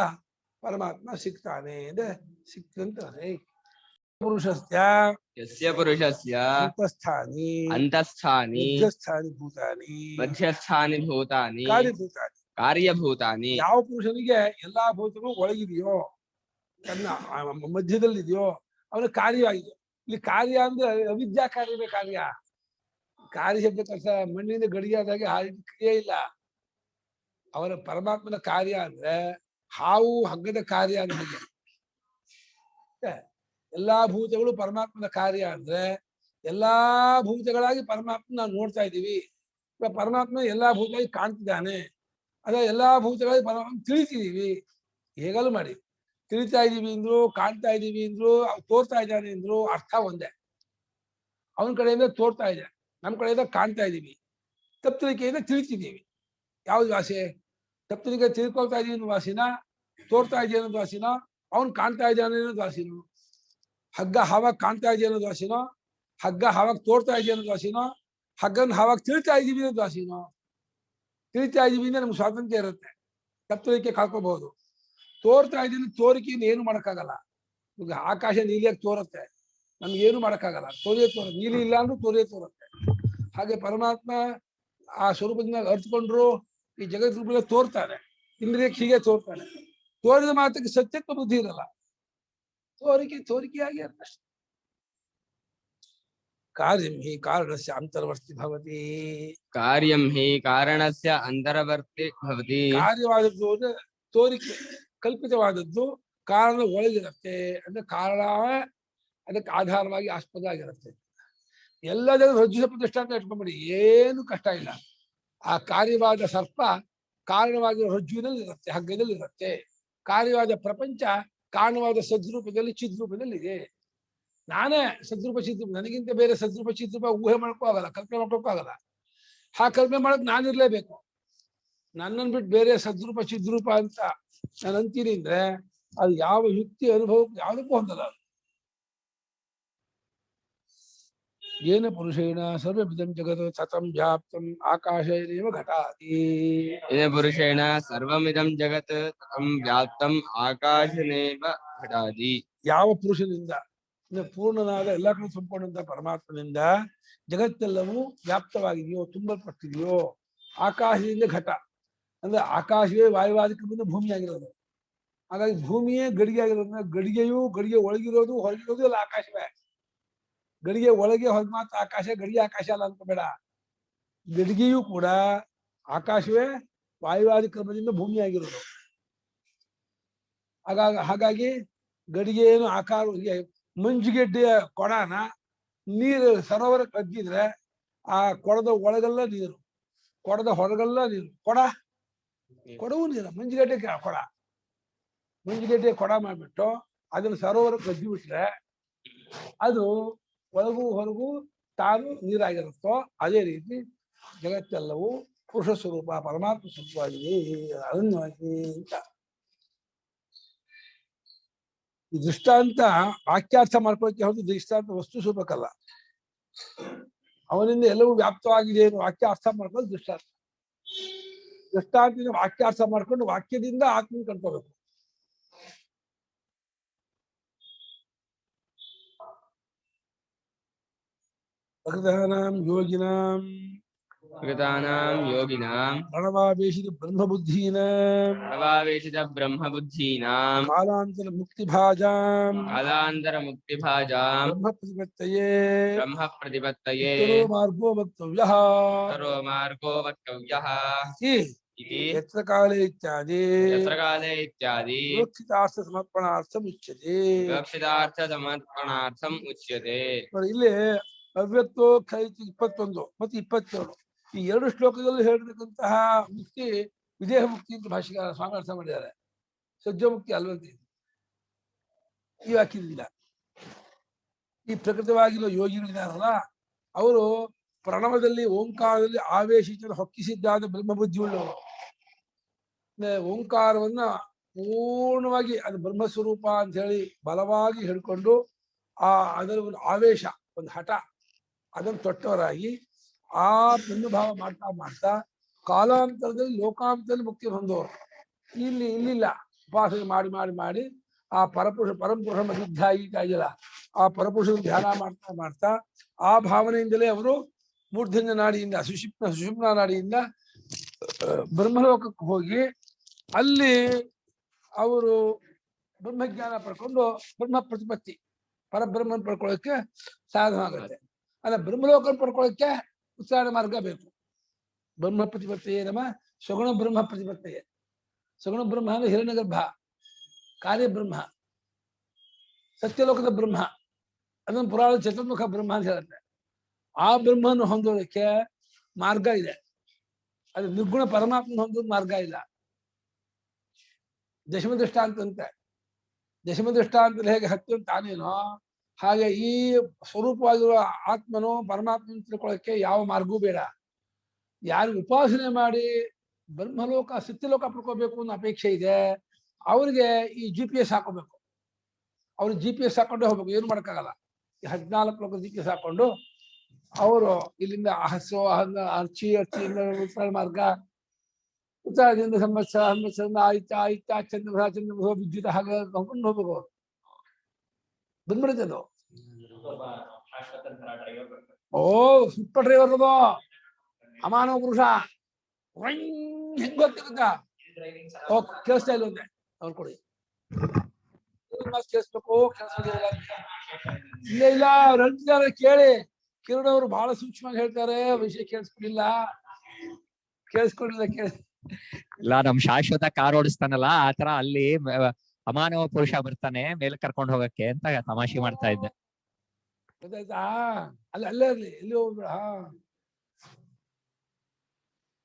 ಪರಮಾತ್ಮ ಸಿಗ್ತಾನೆ ಅಂದ್ರೆ ಸಿಕ್ತಂತಾನೆ. ಯಸ್ಯ ಪುರುಷಸ್ಯ ಅಂತಸ್ಥಾನಿ ಮಧ್ಯಸ್ಥಾನಿ ಭೂತಾನಿ ಕಾರ್ಯಭೂತಾನಿ. ಯಾವ ಪುರುಷನಿಗೆ ಎಲ್ಲಾ ಭೂತಗಳು ಒಳಗಿದೆಯೋ, ತನ್ನ ಮಧ್ಯದಲ್ಲಿದೆಯೋ ಅವನ ಕಾರ್ಯವಾಗಿದೆ. ಇಲ್ಲಿ ಕಾರ್ಯ ಅಂದ್ರೆ ಅವಿದ್ಯಾ ಕಾರ್ಯವೇ ಕಾರ್ಯ. ಕಾರ್ಯ ಶಬ್ದ ಕಸ ಮಣ್ಣಿನ ಗಡಿಯಾದಾಗೆ ಕ್ರಿಯೆ ಇಲ್ಲ. ಅವರ ಪರಮಾತ್ಮನ ಕಾರ್ಯ ಅಂದ್ರೆ ಹಾವು ಹಗ್ಗದ ಕಾರ್ಯ ಅಂದ್ರೆ ಎಲ್ಲಾ ಭೂತಗಳು ಪರಮಾತ್ಮನ ಕಾರ್ಯ ಅಂದ್ರೆ ಎಲ್ಲಾ ಭೂತಗಳಾಗಿ ಪರಮಾತ್ಮ ನಾವು ನೋಡ್ತಾ ಇದ್ದೀವಿ. ಇವಾಗ ಪರಮಾತ್ಮ ಎಲ್ಲಾ ಭೂತಗಳಾಗಿ ಕಾಣ್ತಿದ್ದಾನೆ. ಅದೇ ಎಲ್ಲಾ ಭೂತಗಳಾಗಿ ಪರಮಾತ್ಮ ತಿಳಿತಿದೀವಿ. ಹೇಗಲ್ಲೂ ಮಾಡಿ ತಿಳಿತಾ ಇದೀವಿ ಅಂದ್ರು, ಕಾಣ್ತಾ ಇದೀವಿ ಅಂದ್ರು, ತೋರ್ತಾ ಇದ್ದಾನೆ ಅಂದ್ರು ಅರ್ಥ ಒಂದೇ. ಅವನ ಕಡೆಯಿಂದ ತೋರ್ತಾ ಇದೆ, ನಮ್ಮ ಕಡೆಯಿಂದ ಕಾಣ್ತಾ ಇದೀವಿ. ತಪ್ಪಲಿಕೆಯಿಂದ ತಿಳಿತಿದ್ದೀವಿ. ಯಾವ್ದು ವಾಸೆ? ತಪ್ಪಲಿಕೆ ತಿಳ್ಕೊಳ್ತಾ ಇದೀವಿ ಅನ್ನೋ ವಾಸಿನ, ತೋರ್ತಾ ಇದೆಯಾ ಅನ್ನೋದು ವಾಸಿನ, ಅವನು ಕಾಣ್ತಾ ಇದ್ದಾನೆ ಅನ್ನೋದು ವಾಸಿನ. ಹಗ್ಗ ಹಾವಾಗ ಕಾಣ್ತಾ ಇದೆಯಾ ಅನ್ನೋದು ವಾಸಿನೋ, ಹಗ್ಗ ಹಾವಾಗ ತೋರ್ತಾ ಇದೆಯಾ ಅನ್ನೋದು ವಾಸಿನೋ, ಹಗ್ಗನ ಹಾವಾಗ ತಿಳ್ತಾ ಇದೀವಿ ಅನ್ನೋದು ವಾಸಿನೋ. ತಿಳಿತಾ ಇದೀವಿ ಅಂದ್ರೆ ನಮ್ಗೆ ಸ್ವಾತಂತ್ರ್ಯ ಇರುತ್ತೆ, ಕತ್ತಲಿಕೆ ಕಳ್ಕೋಬಹುದು. ತೋರ್ತಾ ಇದೀನಿ ತೋರಿಕೆಯನ್ನು ಏನು ಮಾಡಕ್ಕಾಗಲ್ಲ. ಈಗ ಆಕಾಶ ನೀಲಿಯಾಗಿ ತೋರುತ್ತೆ, ನಮ್ಗೆ ಏನು ಮಾಡಕ್ಕಾಗಲ್ಲ, ತೋರಿಯೇ ನೀಲಿ ಇಲ್ಲ ಅಂದ್ರೂ ತೋರಿಯೇ ತೋರುತ್ತೆ. ಹಾಗೆ ಪರಮಾತ್ಮ ಆ ಸ್ವರೂಪದಿಂದ ಅರ್ಥಕೊಂಡ್ರು ಈ ಜಗತ್ ರೂಪದಲ್ಲಿ ತೋರ್ತಾನೆ, ಇಂದ್ರಿಯಕ್ಕೆ ಹೀಗೆ ತೋರ್ತಾನೆ. ತೋರಿದ ಮಾತಕ್ಕೆ ಸತ್ಯತ್ವ ಬುದ್ಧಿ ಇರಲ್ಲ, ತೋರಿಕೆಯಾಗಿ ಅಷ್ಟೇ. ಕಾರ್ಯಂ ಹಿ ಕಾರಣಸ್ಯ ಅಂತರ್ವರ್ತಿ ಭವತಿ. ಕಾರ್ಯಂ ಹಿ ಕಾರಣಸ್ಯ ಅಂತರ್ವರ್ತಿ ಭವತಿ. ಕಾರ್ಯವಾದದ್ದು ಅಂದ್ರೆ ತೋರಿಕೆ, ಕಲ್ಪಿತವಾದದ್ದು ಕಾರಣದ ಒಳಗಿರುತ್ತೆ. ಅಂದ್ರೆ ಕಾರಣ ಅದಕ್ಕೆ ಆಧಾರವಾಗಿ ಆಸ್ಪದ ಆಗಿರುತ್ತೆ. ಎಲ್ಲದರ ರಜ್ಜು ಸರ್ಪ ದೃಷ್ಟಾಂತ ಇಟ್ಕೊಂಡ್ಬಿಡಿ, ಏನು ಕಷ್ಟ ಇಲ್ಲ. ಆ ಕಾರ್ಯವಾದ ಸರ್ಪ ಕಾರಣವಾಗಿರೋ ರಜ್ಜುವಿನಲ್ಲಿ ಇರುತ್ತೆ, ಹಗ್ಗದಲ್ಲಿ ಇರುತ್ತೆ. ಕಾರ್ಯವಾದ ಪ್ರಪಂಚ ಕಾರಣವಾದ ಸದ್ರೂಪದಲ್ಲಿ ಚಿದ್ರೂಪದಲ್ಲಿ ಇದೆ. ನಾನೇ ಸದ್ರೂಪ ಚಿದ್ರೂಪ, ನನಗಿಂತ ಬೇರೆ ಸದ್ರೂಪ ಚಿದ್ರೂಪ ಊಹೆ ಮಾಡ್ಕೋ ಆಗಲ್ಲ, ಕಲ್ಪನೆ ಮಾಡ್ಕೋಕ್ಕೂ ಆಗಲ್ಲ. ಕಲ್ಪನೆ ಮಾಡಕ್ ನಾನಿರ್ಲೇಬೇಕು. ನನ್ನನ್ನು ಬಿಟ್ಟು ಬೇರೆ ಸದ್ರೂಪ ಚಿದ್ರೂಪ ಅಂತ ನಾನು ಅಂತೀನಿ ಅಂದ್ರೆ ಅದು ಯಾವ ಯುಕ್ತಿ ಅನುಭವಕ್ಕೆ ಯಾವುದಕ್ಕೂ ಹೊಂದಲ್ಲ. ಏನ ಪುರುಷೇಣ ಸರ್ವವಿಧಂ ಜಗತ್ ಸತಂ ವ್ಯಾಪ್ತಂ ಆಕಾಶೇನೇವ ಘಟಾತಿ. ಏನ ಪುರುಷೇಣ ಸರ್ವಮಿದಂ ಜಗತ್ ತತಂ ವ್ಯಾಪ್ತಂ ಆಕಾಶನೇವ ಘಟಾತಿ. ಯಾವ ಪುರುಷನಿಂದ ಪೂರ್ಣನಾದ ಎಲ್ಲ ಕಡೆ ಸಂಪೂರ್ಣಂತ ಪರಮಾತ್ಮನಿಂದ ಜಗತ್ತೆಲ್ಲವೂ ವ್ಯಾಪ್ತವಾಗಿದೆಯೋ, ತುಂಬಲ್ಪಟ್ಟಿದೆಯೋ. ಆಕಾಶದಿಂದ ಘಟ ಅಂದ್ರೆ ಆಕಾಶವೇ ವಾಯುವಾದಿಕದಿಂದ ಭೂಮಿ ಆಗಿರೋದು. ಹಾಗಾಗಿ ಭೂಮಿಯೇ ಗಡಿಗೆ ಆಗಿರೋದ್ರಿಂದ ಗಡಿಗೆಯೂ ಗಡಿಗೆ ಒಳಗಿರೋದು ಹೊರಗಿರೋದು ಎಲ್ಲ ಆಕಾಶವೇ. ಗಡಿಗೆ ಒಳಗೆ ಹೊರಗೆ ಮಾತ್ರ ಆಕಾಶ, ಗಡಿಗೆ ಆಕಾಶ ಅಲ್ಲ ಅನ್ಕೋಬೇಡ. ಗಡಿಗೆಯೂ ಕೂಡ ಆಕಾಶವೇ ವಾಯುವಾದಿ ಕ್ರಮದಿಂದ ಭೂಮಿ ಆಗಿರೋದು. ಹಾಗಾಗಿ ಗಡಿಗೆ ಏನು ಆಕಾರ, ಮಂಜುಗೆಡ್ಡೆಯ ಕೊಡನ ನೀರು ಸರೋವರಕ್ಕೆ ಅದ್ದಿದ್ರೆ ಆ ಕೊಡದ ಒಳಗೆಲ್ಲ ನೀರು, ಕೊಡದ ಹೊರಗೆಲ್ಲ ನೀರು. ಕೊಡವೂ ನೀರು, ಮಂಜುಗೆಡ್ಡೆ ಕೊಡ, ಮಂಜುಗೆಡ್ಡೆ ಕೊಡ ಮಾಡ್ಬಿಟ್ಟು ಅದನ್ನು ಸರೋವರಕ್ಕೆ ಅದ್ದಿ ಬಿಟ್ರೆ ಅದು ಒಳಗೂ ಹೊರಗೂ ತಾನು ನೀರಾಗಿರುತ್ತೋ ಅದೇ ರೀತಿ ಜಗತ್ತೆಲ್ಲವೂ ಪುರುಷ ಸ್ವರೂಪ ಪರಮಾತ್ಮ ಸ್ವರೂಪವಾಗಿದೆ ಅನನ್ಯವಾಗಿ ಅಂತ. ಈ ದೃಷ್ಟಾಂತ ವಾಕ್ಯಾರ್ಥ ಮಾಡ್ಕೊಳ್ಳೋಕೆ ಹೊರತು ದೃಷ್ಟಾಂತ ವಸ್ತು ಸ್ವರೂಪಕ್ಕಲ್ಲ. ಅವನಿಂದ ಎಲ್ಲವೂ ವ್ಯಾಪ್ತವಾಗಿದೆ ಎಂದು ವಾಕ್ಯ ಅರ್ಥ ಮಾಡ್ಕೊಳ್ಳೋದು ದೃಷ್ಟಾಂತ. ದೃಷ್ಟಾಂತದಿಂದ ವಾಕ್ಯಾರ್ಥ ಮಾಡ್ಕೊಂಡು ವಾಕ್ಯದಿಂದ ಆತ್ಮನ ಕಂಡ್ಕೋಬೇಕು. ಭಕ್ತಾನಾಂ ಯೋಗಿನಾಂ ಪ್ರಣವಾವೇಶಿತ ಬ್ರಹ್ಮಬುದ್ಧೀನಾಂ ಕಾಲಾಂತರ ಮುಕ್ತಿಭಾಜಾಂ ಬ್ರಹ್ಮ ಪ್ರತಿಪತ್ತಯೇ ಮಾರ್ಗೋ ವಕ್ತವ್ಯಃ ಯತ್ರ ಕಾಲೇ ಇತ್ಯಾದಿ ವಿವಕ್ಷಿತಾರ್ಥ ಸಮರ್ಪಣಾರ್ಥಂ ಉಚ್ಯತೆ. ಇಲ್ಲಿ ಅವ್ಯಕ್ತೋ 21 ಮತ್ತು 22 ಈ 2 ಶ್ಲೋಕದಲ್ಲಿ ಹೇಳಿರ್ತಕ್ಕಂತಹ ಮುಕ್ತಿ ವಿದೇಹ ಮುಕ್ತಿ ಅಂತ ಭಾಷೆಗಾರ ಸ್ವಾಮಿ ಅರ್ಥ ಮಾಡಿದ್ದಾರೆ. ಸಜ್ಜ ಮುಕ್ತಿ ಅಲ್ವಂತೆ ಈ ವಾಕ್ಯದಿಂದ. ಈ ಪ್ರಕೃತವಾಗಿರೋ ಯೋಗಿಗಳಿದಾರಲ್ಲ ಅವರು ಪ್ರಣವದಲ್ಲಿ ಓಂಕಾರದಲ್ಲಿ ಆವೇಶಿತ ಹೊಕ್ಕಿಸಿದ್ದಾದ ಬ್ರಹ್ಮಬುದ್ಧಿ ಉಳ್ಳವರು. ಓಂಕಾರವನ್ನ ಪೂರ್ಣವಾಗಿ ಅದು ಬ್ರಹ್ಮಸ್ವರೂಪ ಅಂತ ಹೇಳಿ ಬಲವಾಗಿ ಹಿಡ್ಕೊಂಡು ಅದರ ಒಂದು ಆವೇಶ, ಒಂದು ಹಠ ಅದನ್ನು ತೊಟ್ಟವರಾಗಿ ಆ ಬ್ರಹ್ಮಭಾವ ಮಾಡ್ತಾ ಮಾಡ್ತಾ ಕಾಲಾಂತರದಲ್ಲಿ ಲೋಕಾಂತರದಲ್ಲಿ ಮುಕ್ತಿ ಹೊಂದೋರು. ಇಲ್ಲಿಲ್ಲ ಉಪಾಸನೆ ಮಾಡಿ ಮಾಡಿ ಮಾಡಿ ಆ ಪರಮಪುರುಷ ಮಧ್ಯಾಯಿ ಆಗಿಲ್ಲ, ಆ ಪರಪುರುಷನ ಧ್ಯಾನ ಮಾಡ್ತಾ ಮಾಡ್ತಾ ಆ ಭಾವನೆಯಿಂದಲೇ ಅವರು ಮೂರ್ಧನ್ಯ ನಾಡಿಯಿಂದ ಸುಷುಮ್ನ ನಾಡಿಯಿಂದ ಬ್ರಹ್ಮಲೋಕಕ್ಕೆ ಹೋಗಿ ಅಲ್ಲಿ ಅವರು ಬ್ರಹ್ಮಜ್ಞಾನ ಪಡ್ಕೊಂಡು ಬ್ರಹ್ಮ ಪ್ರತಿಪತ್ತಿ ಪರಬ್ರಹ್ಮನ್ ಪಡ್ಕೊಳ್ಳೋಕೆ ಸಾಧನ ಆಗುತ್ತೆ. ಅಲ್ಲ ಬ್ರಹ್ಮಲೋಕ ಪಡ್ಕೊಳ್ಳೋಕೆ ಉಚ್ಚಾರ ಮಾರ್ಗ ಬೇಕು. ಬ್ರಹ್ಮ ಪ್ರತಿಪತ್ತೆಯೇ ನಮ್ಮ ಸಗುಣ ಬ್ರಹ್ಮ ಪ್ರತಿಪತ್ತೆಯೇ. ಸಗುಣ ಬ್ರಹ್ಮ ಅಂದ್ರೆ ಹಿರಣ್ಯಗರ್ಭ, ಕಾರ್ಯಬ್ರಹ್ಮ, ಸತ್ಯಲೋಕದ ಬ್ರಹ್ಮ, ಅದನ್ನು ಪುರಾಣ ಚತುರ್ಮುಖ ಬ್ರಹ್ಮ ಅಂತ ಹೇಳುತ್ತೆ. ಆ ಬ್ರಹ್ಮನ್ನು ಹೊಂದೋದಕ್ಕೆ ಮಾರ್ಗ ಇದೆ, ಅದು ನಿರ್ಗುಣ ಪರಮಾತ್ಮ ಹೊಂದೋದು ಮಾರ್ಗ ಇಲ್ಲ. ದಶಮ ದೃಷ್ಟಾಂತಂತೆ, ದಶಮ ದೃಷ್ಟಾಂತದಲ್ಲಿ ಹೇಗೆ ಹತ್ತು ತಾನೇನೋ ಹಾಗೆ ಈ ಸ್ವರೂಪವಾಗಿರುವ ಆತ್ಮನೋ ಪರಮಾತ್ಮನ ತಿಳ್ಕೊಳ್ಳೋಕೆ ಯಾವ ಮಾರ್ಗವೂ ಬೇಡ. ಯಾರು ಉಪಾಸನೆ ಮಾಡಿ ಬ್ರಹ್ಮಲೋಕ ಸತ್ಯಲೋಕ ಪಡ್ಕೋಬೇಕು ಅನ್ನೋ ಅಪೇಕ್ಷೆ ಇದೆ ಅವ್ರಿಗೆ ಈ GPS ಹಾಕೋಬೇಕು. ಅವ್ರು GPS ಹಾಕೊಂಡೇ ಹೋಗ್ಬೇಕು, ಏನು ಮಾಡೋಕ್ಕಾಗಲ್ಲ. ಈ 14 ಲೋಕ GPS ಹಾಕೊಂಡು ಅವರು ಇಲ್ಲಿಂದ ಅರ್ಚಿಯಿಂದ ಮಾರ್ಗ ಉತ್ತರದಿಂದ ಸಂವತ್ಸರ ಸಂವತ್ಸರದಿಂದ ಆಯ್ತಾ ಚಂದ್ರಭ್ರಹ ವಿದ್ಯುತ್ ಹಾಗೆ ಹೋಗ್ಕೊಂಡು ಹೋಗ್ಬೇಕು. ಬಂದ್ಬಿಡುತ್ತೆ ಅದು. ಓ ಸೂಪರ್ ಡ್ರೈವರ್ ಅದು, ಅಮಾನವ ಪುರುಷ. ಹೆಂಗ್ ಗೊತ್ತಿರುತ್ತ? ಓ ಕೇಳಿಸ್ತಾ ಇಲ್ಲ ಒಂದೆ ಅವ್ರು ಕೊಡಿ. ಕೇಳಿಸ್ಬೇಕು, ಇಲ್ಲ ಇಲ್ಲ ಅವ್ರು ಹೇಳ್ತಿದ್ದಾರೆ ಕೇಳಿ. ಕಿರಣ್ ಅವರು ಬಹಳ ಸೂಕ್ಷ್ಮವಾಗಿ ಹೇಳ್ತಾರೆ, ವಿಷಯ ಕೇಳಿಸ್ಕೊಂಡಿಲ್ಲ ಕೇಳಿ. ಇಲ್ಲ ನಮ್ ಶಾಶ್ವತ ಕಾರ್ ಓಡಿಸ್ತಾನಲ್ಲ ಆತರ ಅಲ್ಲಿ ಅಮಾನವ ಪುರುಷ ಬರ್ತಾನೆ ಮೇಲೆ ಕರ್ಕೊಂಡು ಹೋಗಕ್ಕೆ ಅಂತ ತಮಾಷೆ ಮಾಡ್ತಾ ಇದ್ದೆ. ಗೊತ್ತಾಯ್ತಾ? ಅಲ್ಲೇ ಇರ್ಲಿ, ಎಲ್ಲಿ ಹೋಗ್ಬೇಡ.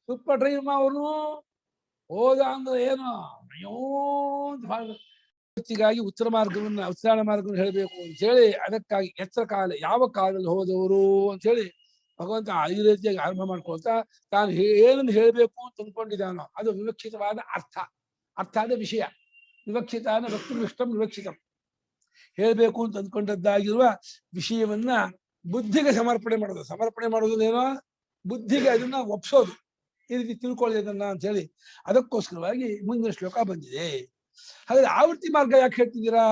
ಸೂಪರ್ ಡ್ರೈವ್ ಅವನು ಹೋದ ಅಂದ್ರೆ ಏನು ಅಯ್ಯೋ ಗಾಗಿ ಉತ್ತರ ಮಾರ್ಗವನ್ನು ಹೇಳಬೇಕು ಅಂತ ಹೇಳಿ, ಅದಕ್ಕಾಗಿ ಎಚ್ಚರ ಕಾಲ ಯಾವ ಕಾಲದಲ್ಲಿ ಹೋದವರು ಅಂತ ಹೇಳಿ ಭಗವಂತ ಈ ರೀತಿಯಾಗಿ ಆರಂಭ ಮಾಡ್ಕೊಳ್ತಾ ತಾನು ಏನನ್ನು ಹೇಳಬೇಕು ಅಂತ ಅಂದ್ಕೊಂಡಿದ್ದಾನೋ ಅದು ವಿವಕ್ಷಿತವಾದ ಅರ್ಥಾದ ವಿಷಯ. ವಿವಕ್ಷಿತ ವಕ್ತೃಷ್ಟಂ ವಿವಕ್ಷಿತಂ, ಹೇಳ್ಬೇಕು ಅಂತ ಅಂದ್ಕೊಂಡದ್ದಾಗಿರುವ ವಿಷಯವನ್ನ ಬುದ್ಧಿಗೆ ಸಮರ್ಪಣೆ ಮಾಡೋದು ಏನೋ ಬುದ್ಧಿಗೆ ಅದನ್ನ ಒಪ್ಸೋದು, ಈ ರೀತಿ ತಿಳ್ಕೊಳ್ಳಿ ಅದನ್ನ ಅಂತ ಹೇಳಿ ಅದಕ್ಕೋಸ್ಕರವಾಗಿ ಮುಂದಿನ ಶ್ಲೋಕ ಬಂದಿದೆ. ಹಾಗಾದ್ರೆ ಆವರ್ತಿ ಮಾರ್ಗ ಯಾಕೆ ಹೇಳ್ತಿದ್ದೀರಾ?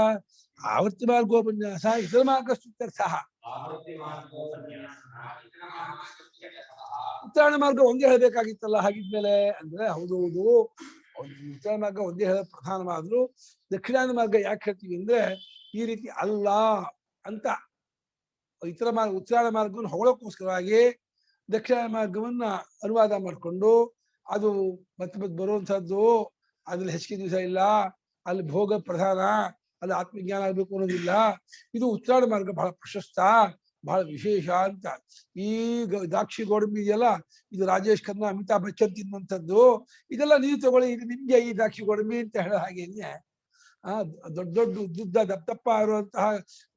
ಆವರ್ತಿ ಮಾರ್ಗೋಪನ್ಯಾಸ ಇತರ ಮಾರ್ಗ ಸಹ ಉತ್ತರಾಯಣ ಮಾರ್ಗ ಒಂದೇ ಹೇಳಬೇಕಾಗಿತ್ತಲ್ಲ ಹಾಗಿದ್ಮೇಲೆ ಅಂದ್ರೆ ಹೌದು ಉತ್ತರಾಯಣ ಮಾರ್ಗ ಒಂದೇ ಹೇಳ ಪ್ರಧಾನವಾದ್ರು ದಕ್ಷಿಣಾಯನ ಮಾರ್ಗ ಯಾಕೆ ಹೇಳ್ತೀವಿ ಅಂದ್ರೆ ಈ ರೀತಿ ಅಲ್ಲ ಅಂತ ಉತ್ತರಾಯಣ ಮಾರ್ಗವನ್ನು ಹೊಗಳಕ್ಕೋಸ್ಕರವಾಗಿ ದಕ್ಷಿಣ ಮಾರ್ಗವನ್ನ ಅನುವಾದ ಮಾಡಿಕೊಂಡು ಅದು ಮತ್ತೆ ಬರುವಂತಹದ್ದು, ಅದ್ರಲ್ಲಿ ಹೆಚ್ಚಿಗೆ ದಿವಸ ಇಲ್ಲ, ಅಲ್ಲಿ ಭೋಗ ಪ್ರಧಾನ, ಅಲ್ಲಿ ಆತ್ಮಜ್ಞಾನ ಆಗ್ಬೇಕು ಅನ್ನೋದಿಲ್ಲ. ಇದು ಉತ್ತರಾಯಣ ಮಾರ್ಗ ಬಹಳ ಪ್ರಶಸ್ತ, ಬಹಳ ವಿಶೇಷ ಅಂತ. ಈ ದ್ರಾಕ್ಷಿ ಗೋಡಂಬಿ ಇದೆಯಲ್ಲ, ಇದು ರಾಜೇಶ್ ಖನ್ನಾ, ಅಮಿತಾಬ್ ಬಚ್ಚನ್ ತಿನ್ನುವಂಥದ್ದು. ಇದೆಲ್ಲ ನೀವು ತಗೊಳ್ಳಿ, ಇದು ನಿಮ್ಗೆ ಈ ದ್ರಾಕ್ಷಿ ಗೋಡಂಬಿ ಅಂತ ಹೇಳೋ ಹಾಗೇನೆ ದೊಡ್ಡ ಉದ್ದ ದಪ್ಪ ಇರುವಂತಹ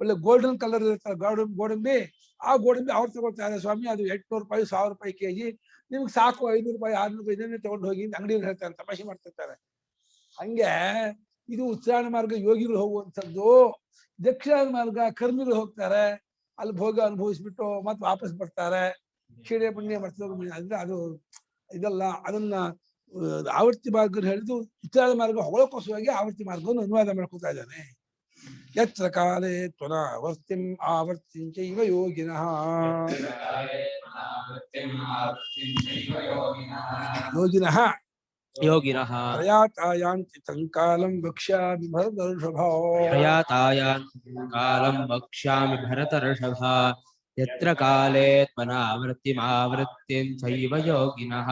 ಒಳ್ಳೆ ಗೋಲ್ಡನ್ ಕಲರ್ ಇರುತ್ತಲ್ಲ ಗೋಡಂಬಿ, ಆ ಗೋಡಂಬಿ ಅವ್ರು ತಗೊಳ್ತಾರೆ ಸ್ವಾಮಿ, ಅದು 800 ರೂಪಾಯಿ 1000 ರೂಪಾಯಿ ಕೆಜಿ, ನಿಮ್ಗೆ ಸಾಕು 500 ರೂಪಾಯಿ 600 ರೂಪಾಯಿ ಇದನ್ನೇ ತಗೊಂಡು ಹೋಗಿ ಅಂಗಡಿಯಲ್ಲಿ ಹೇಳ್ತಾರೆ, ತಮಾಷೆ ಮಾಡ್ತಿರ್ತಾರೆ. ಹಂಗೆ ಇದು ಉತ್ತರಾಯಣ ಮಾರ್ಗ ಯೋಗಿಗಳು ಹೋಗುವಂಥದ್ದು. ದಕ್ಷಿಣ ಮಾರ್ಗ ಕರ್ಮಿಗಳು ಹೋಗ್ತಾರೆ, ಅಲ್ಲಿ ಭೋಗ ಅನುಭವಿಸ್ಬಿಟ್ಟು ಮತ್ತೆ ವಾಪಸ್ ಬರ್ತಾರೆ, ಕ್ಷೀಣೆ ಪುಣ್ಯ ಮಾಡ್ತಾರೆ. ಅಂದ್ರೆ ಅದು ಇದಲ್ಲ. ಅದನ್ನ ಆವರ್ತಿ ಮಾರ್ಗ ಹೇಳಿದ್ದು ಉತ್ತರಾಯಣ ಮಾರ್ಗ ಹೊಗಳಕೋಸ್ಕರವಾಗಿ ಆವರ್ತಿ ಮಾರ್ಗವನ್ನು ಅನುವಾದ ಮಾಡ್ಕೊತಾ ಇದ್ದಾನೆ. ಯತ್ರ ಕಾಲೇ ತ್ವನಾವರ್ತಿಂ ಆವರ್ತಿಂ ಚೈವ ಯೋಗಿನಃ ಪ್ರಯಾತಾಯಾಂತಿ ತಂಕಾಲಂ ವಕ್ಷ್ಯಾಮಿ ಭರತರ್ಷಭ ಯತ್ರ ಕಾಲೇ ತ್ವನಾವೃತ್ತಿಮಾವೃತ್ತಿಂ ಚೈವ ಯೋಗಿನಃ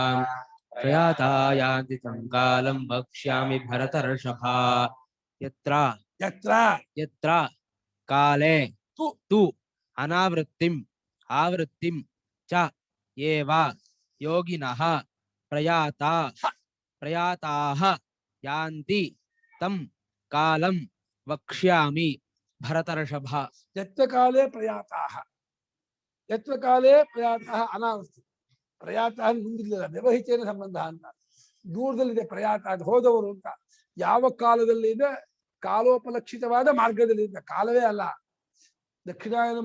ಪ್ರಯಾತಾಯಾಂತಿ ತಂಕಾಲಂ ವಕ್ಷ್ಯಾಮಿ ಭರತರ್ಷಭ ಯತ್ರ ಕಾಲೇ ತು ಅನಾವೃತ್ತಿಂ ಆವೃತ್ತಿಂ ಚ ಏವ ಯೋಗಿನಃ ಪ್ರಯಾತಾಃ ಯಾಂತಿ ತಂ ಕಾಲಂ ವಕ್ಷ್ಯಾಮಿ ಭರತರ್ಷಭ. ಯತ್ರ ಕಾಲೇ ಪ್ರಯಾತಾಃ ಅನಾವೃತ್ತಿ. ಪ್ರಯಾತ ಮುಂದಿಲ್ಲ, ವ್ಯವಹಿತೇನ ಸಂಬಂಧ ಅಂತ, ದೂರದಲ್ಲಿದೆ ಪ್ರಯಾತ, ಅದು ಹೋದವರು ಅಂತ. ಯಾವ ಕಾಲದಲ್ಲಿ ಇದೆ? ಕಾಲೋಪಲಕ್ಷಿತವಾದ ಮಾರ್ಗದಲ್ಲಿ ಇದೆ, ಕಾಲವೇ ಅಲ್ಲ. ದಕ್ಷಿಣಾಯನ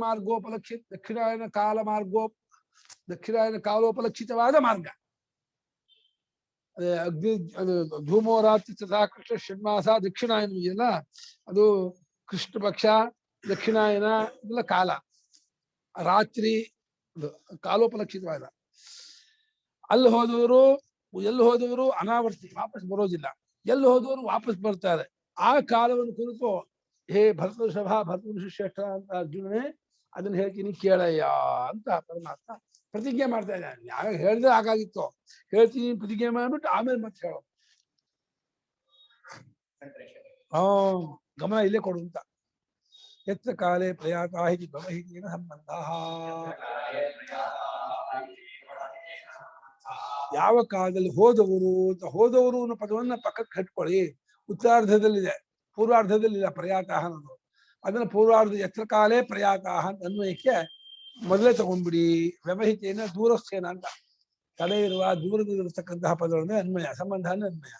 ಕಾಲೋಪಲಕ್ಷಿತವಾದ ಮಾರ್ಗ. ಅದೇ ಅಗ್ನಿ ಅದು ಧೂಮೋ ರಾತ್ರಿ ತಥಾ ಕೃಷ್ಣ ಷಣ್ಮಾಸ ದಕ್ಷಿಣಾಯನ ಇದೆಯಲ್ಲ, ಅದು ಕೃಷ್ಣ ಪಕ್ಷ ದಕ್ಷಿಣಾಯನ ಇದೆಲ್ಲ ಕಾಲ. ರಾತ್ರಿ ಕಾಲೋಪಲಕ್ಷಿತವಾದ. ಎಲ್ಲಿ ಹೋದವರು ಅನಾವರ್ತಿ, ವಾಪಸ್ ಬರೋದಿಲ್ಲ. ಎಲ್ಲಿ ಹೋದವರು ವಾಪಸ್ ಬರ್ತಾರೆ. ಆ ಕಾಲವನ್ನು ಕುರಿತು ಹೇ ಭರತಋಷಭ ಶ್ರೇಷ್ಠ ಅಂತ ಅರ್ಜುನನೇ ಅದನ್ನ ಹೇಳ್ತೀನಿ ಕೇಳಯ್ಯ ಅಂತ ಪರಮಾತ್ಮ ಪ್ರತಿಜ್ಞೆ ಮಾಡ್ತಾ ಇದ್ದಾನೆ. ಯಾವಾಗ ಹೇಳಿದ್ರೆ ಆಗಾಗಿತ್ತು, ಹೇಳ್ತೀನಿ ಪ್ರತಿಜ್ಞೆ ಮಾಡ್ಬಿಟ್ಟು ಆಮೇಲೆ ಮತ್ತೆ ಹೇಳೋ. ಗಮನ ಇಲ್ಲೇ ಕೊಡು ಅಂತ. ಯತ್ರ ಕಾಲೇ ಪ್ರಯಾತಾ ಹಿ ವ್ಯವಹಿತೇನ ಸಂಬಂಧ. ಯಾವ ಕಾಲದಲ್ಲಿ ಹೋದವರು ಅಂತ, ಹೋದವರು ಅನ್ನೋ ಪದವನ್ನ ಪಕ್ಕಕ್ಕೆ ಕಟ್ಕೊಳ್ಳಿ. ಉತ್ತರಾರ್ಧದಲ್ಲಿದೆ, ಪೂರ್ವಾರ್ಧದಲ್ಲಿಲ್ಲ ಪ್ರಯಾತಾಹ ಅನ್ನೋದು. ಅದನ್ನ ಪೂರ್ವಾರ್ಧ ಯತ್ರ ಕಾಲೇ ಪ್ರಯಾತಾಹ ಅಂತ ಅನ್ವಯಕ್ಕೆ ಮೊದಲೇ ತಗೊಂಡ್ಬಿಡಿ. ವ್ಯವಹಿತೇನ ದೂರಸ್ಥೇನ ಅಂತ, ತಲೆ ಇರುವ ದೂರದಲ್ಲಿರತಕ್ಕಂತಹ ಪದಗಳನ್ನೇ ಅನ್ವಯ, ಸಂಬಂಧ ಅನ್ವಯ.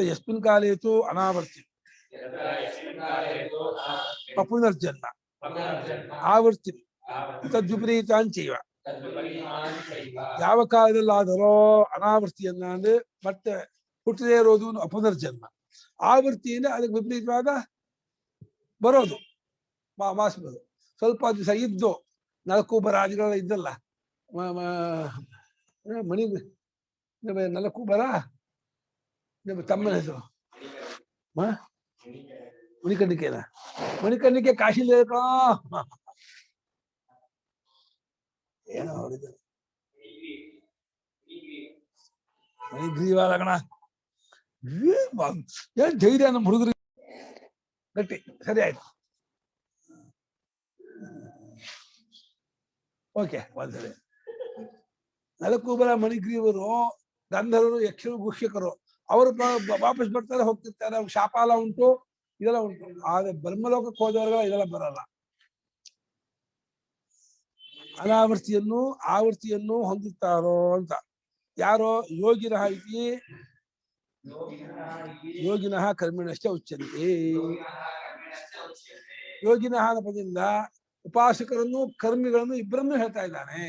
ಯಸ್ಮಿನ್ ಕಾಲೇತು ಅನಾವರ್ತಿ ಪುನರ್ಜನ್ಮ ಆವರ್ತಿ ತದ್ವಿಪರೀತಾಂಚೈವ ಯಾವ ಕಾಲದಲ್ಲಾದರೋ ಅನಾವೃತ್ತಿಯನ್ನ ಅಂದ್ರೆ ಮತ್ತೆ ಹುಟ್ಟದೇ ಇರೋದು ಅಪುನರ್ಜನ್ಮ. ಆವೃತ್ತಿಯಿಂದ ಅದಕ್ಕೆ ವಿಪರೀತವಾದ ಬರೋದು ಮಾಸ್ಬೋದು. ಸ್ವಲ್ಪ ದಿವಸ ಇದ್ದು ನಾಲ್ಕು ಬರಾದಿಗಳೆಲ್ಲ ಇದ್ದಲ್ಲ, ಮಣಿ ನಾಲ್ಕು ಬರ ನಿಮ್ಮ ತಮ್ಮನ ಹೆಸರು ಮಣಿಕರ್ಣಿಕೆನ, ಮಣಿಕರ್ಣಿಕೆ ಕಾಶಿಲಿ ಏನೋ ಹೊಡಿದ ಮಣಿಗ್ರೀವಾಲಗಣ. ಏನ್ ಧೈರ್ಯ ನಮ್ಮ ಹುಡುಗರಿಗೆ ಗಟ್ಟಿ. ಸರಿ ಆಯ್ತು, ಓಕೆ ಒಂದ್ಸರಿ. ನಲಕೂಬರ ಮಣಿಗ್ರೀವರು ಗಂಧರ್ವರು ಯಕ್ಷರು ಗುಷ್ಯಕರು ಅವರು ವಾಪಸ್ ಬರ್ತಾರೆ ಹೋಗ್ತಿರ್ತಾರೆ. ಅವ್ರು ಶಾಪಾಲ ಉಂಟು, ಇದೆಲ್ಲ ಉಂಟು. ಆದ್ರೆ ಬ್ರಹ್ಮಲೋಕಕ್ಕೆ ಹೋದವರೆಲ್ಲ ಇದೆಲ್ಲ ಬರಲ್ಲ. ಅನಾವೃತ್ತಿಯನ್ನು ಆವೃತ್ತಿಯನ್ನು ಹೊಂದುತ್ತಾರೋ ಅಂತ. ಯಾರೋ ಯೋಗಿನಃ ಇತಿ ಯೋಗಿನಃ ಕರ್ಮಿಣಶ್ಚ ಉಚ್ಯಂತೆ. ಯೋಗಿನಃ ಅನ್ನೋ ಪದದಿಂದ ಉಪಾಸಕರನ್ನು ಕರ್ಮಿಗಳನ್ನು ಇಬ್ಬರನ್ನು ಹೇಳ್ತಾ ಇದ್ದಾನೆ.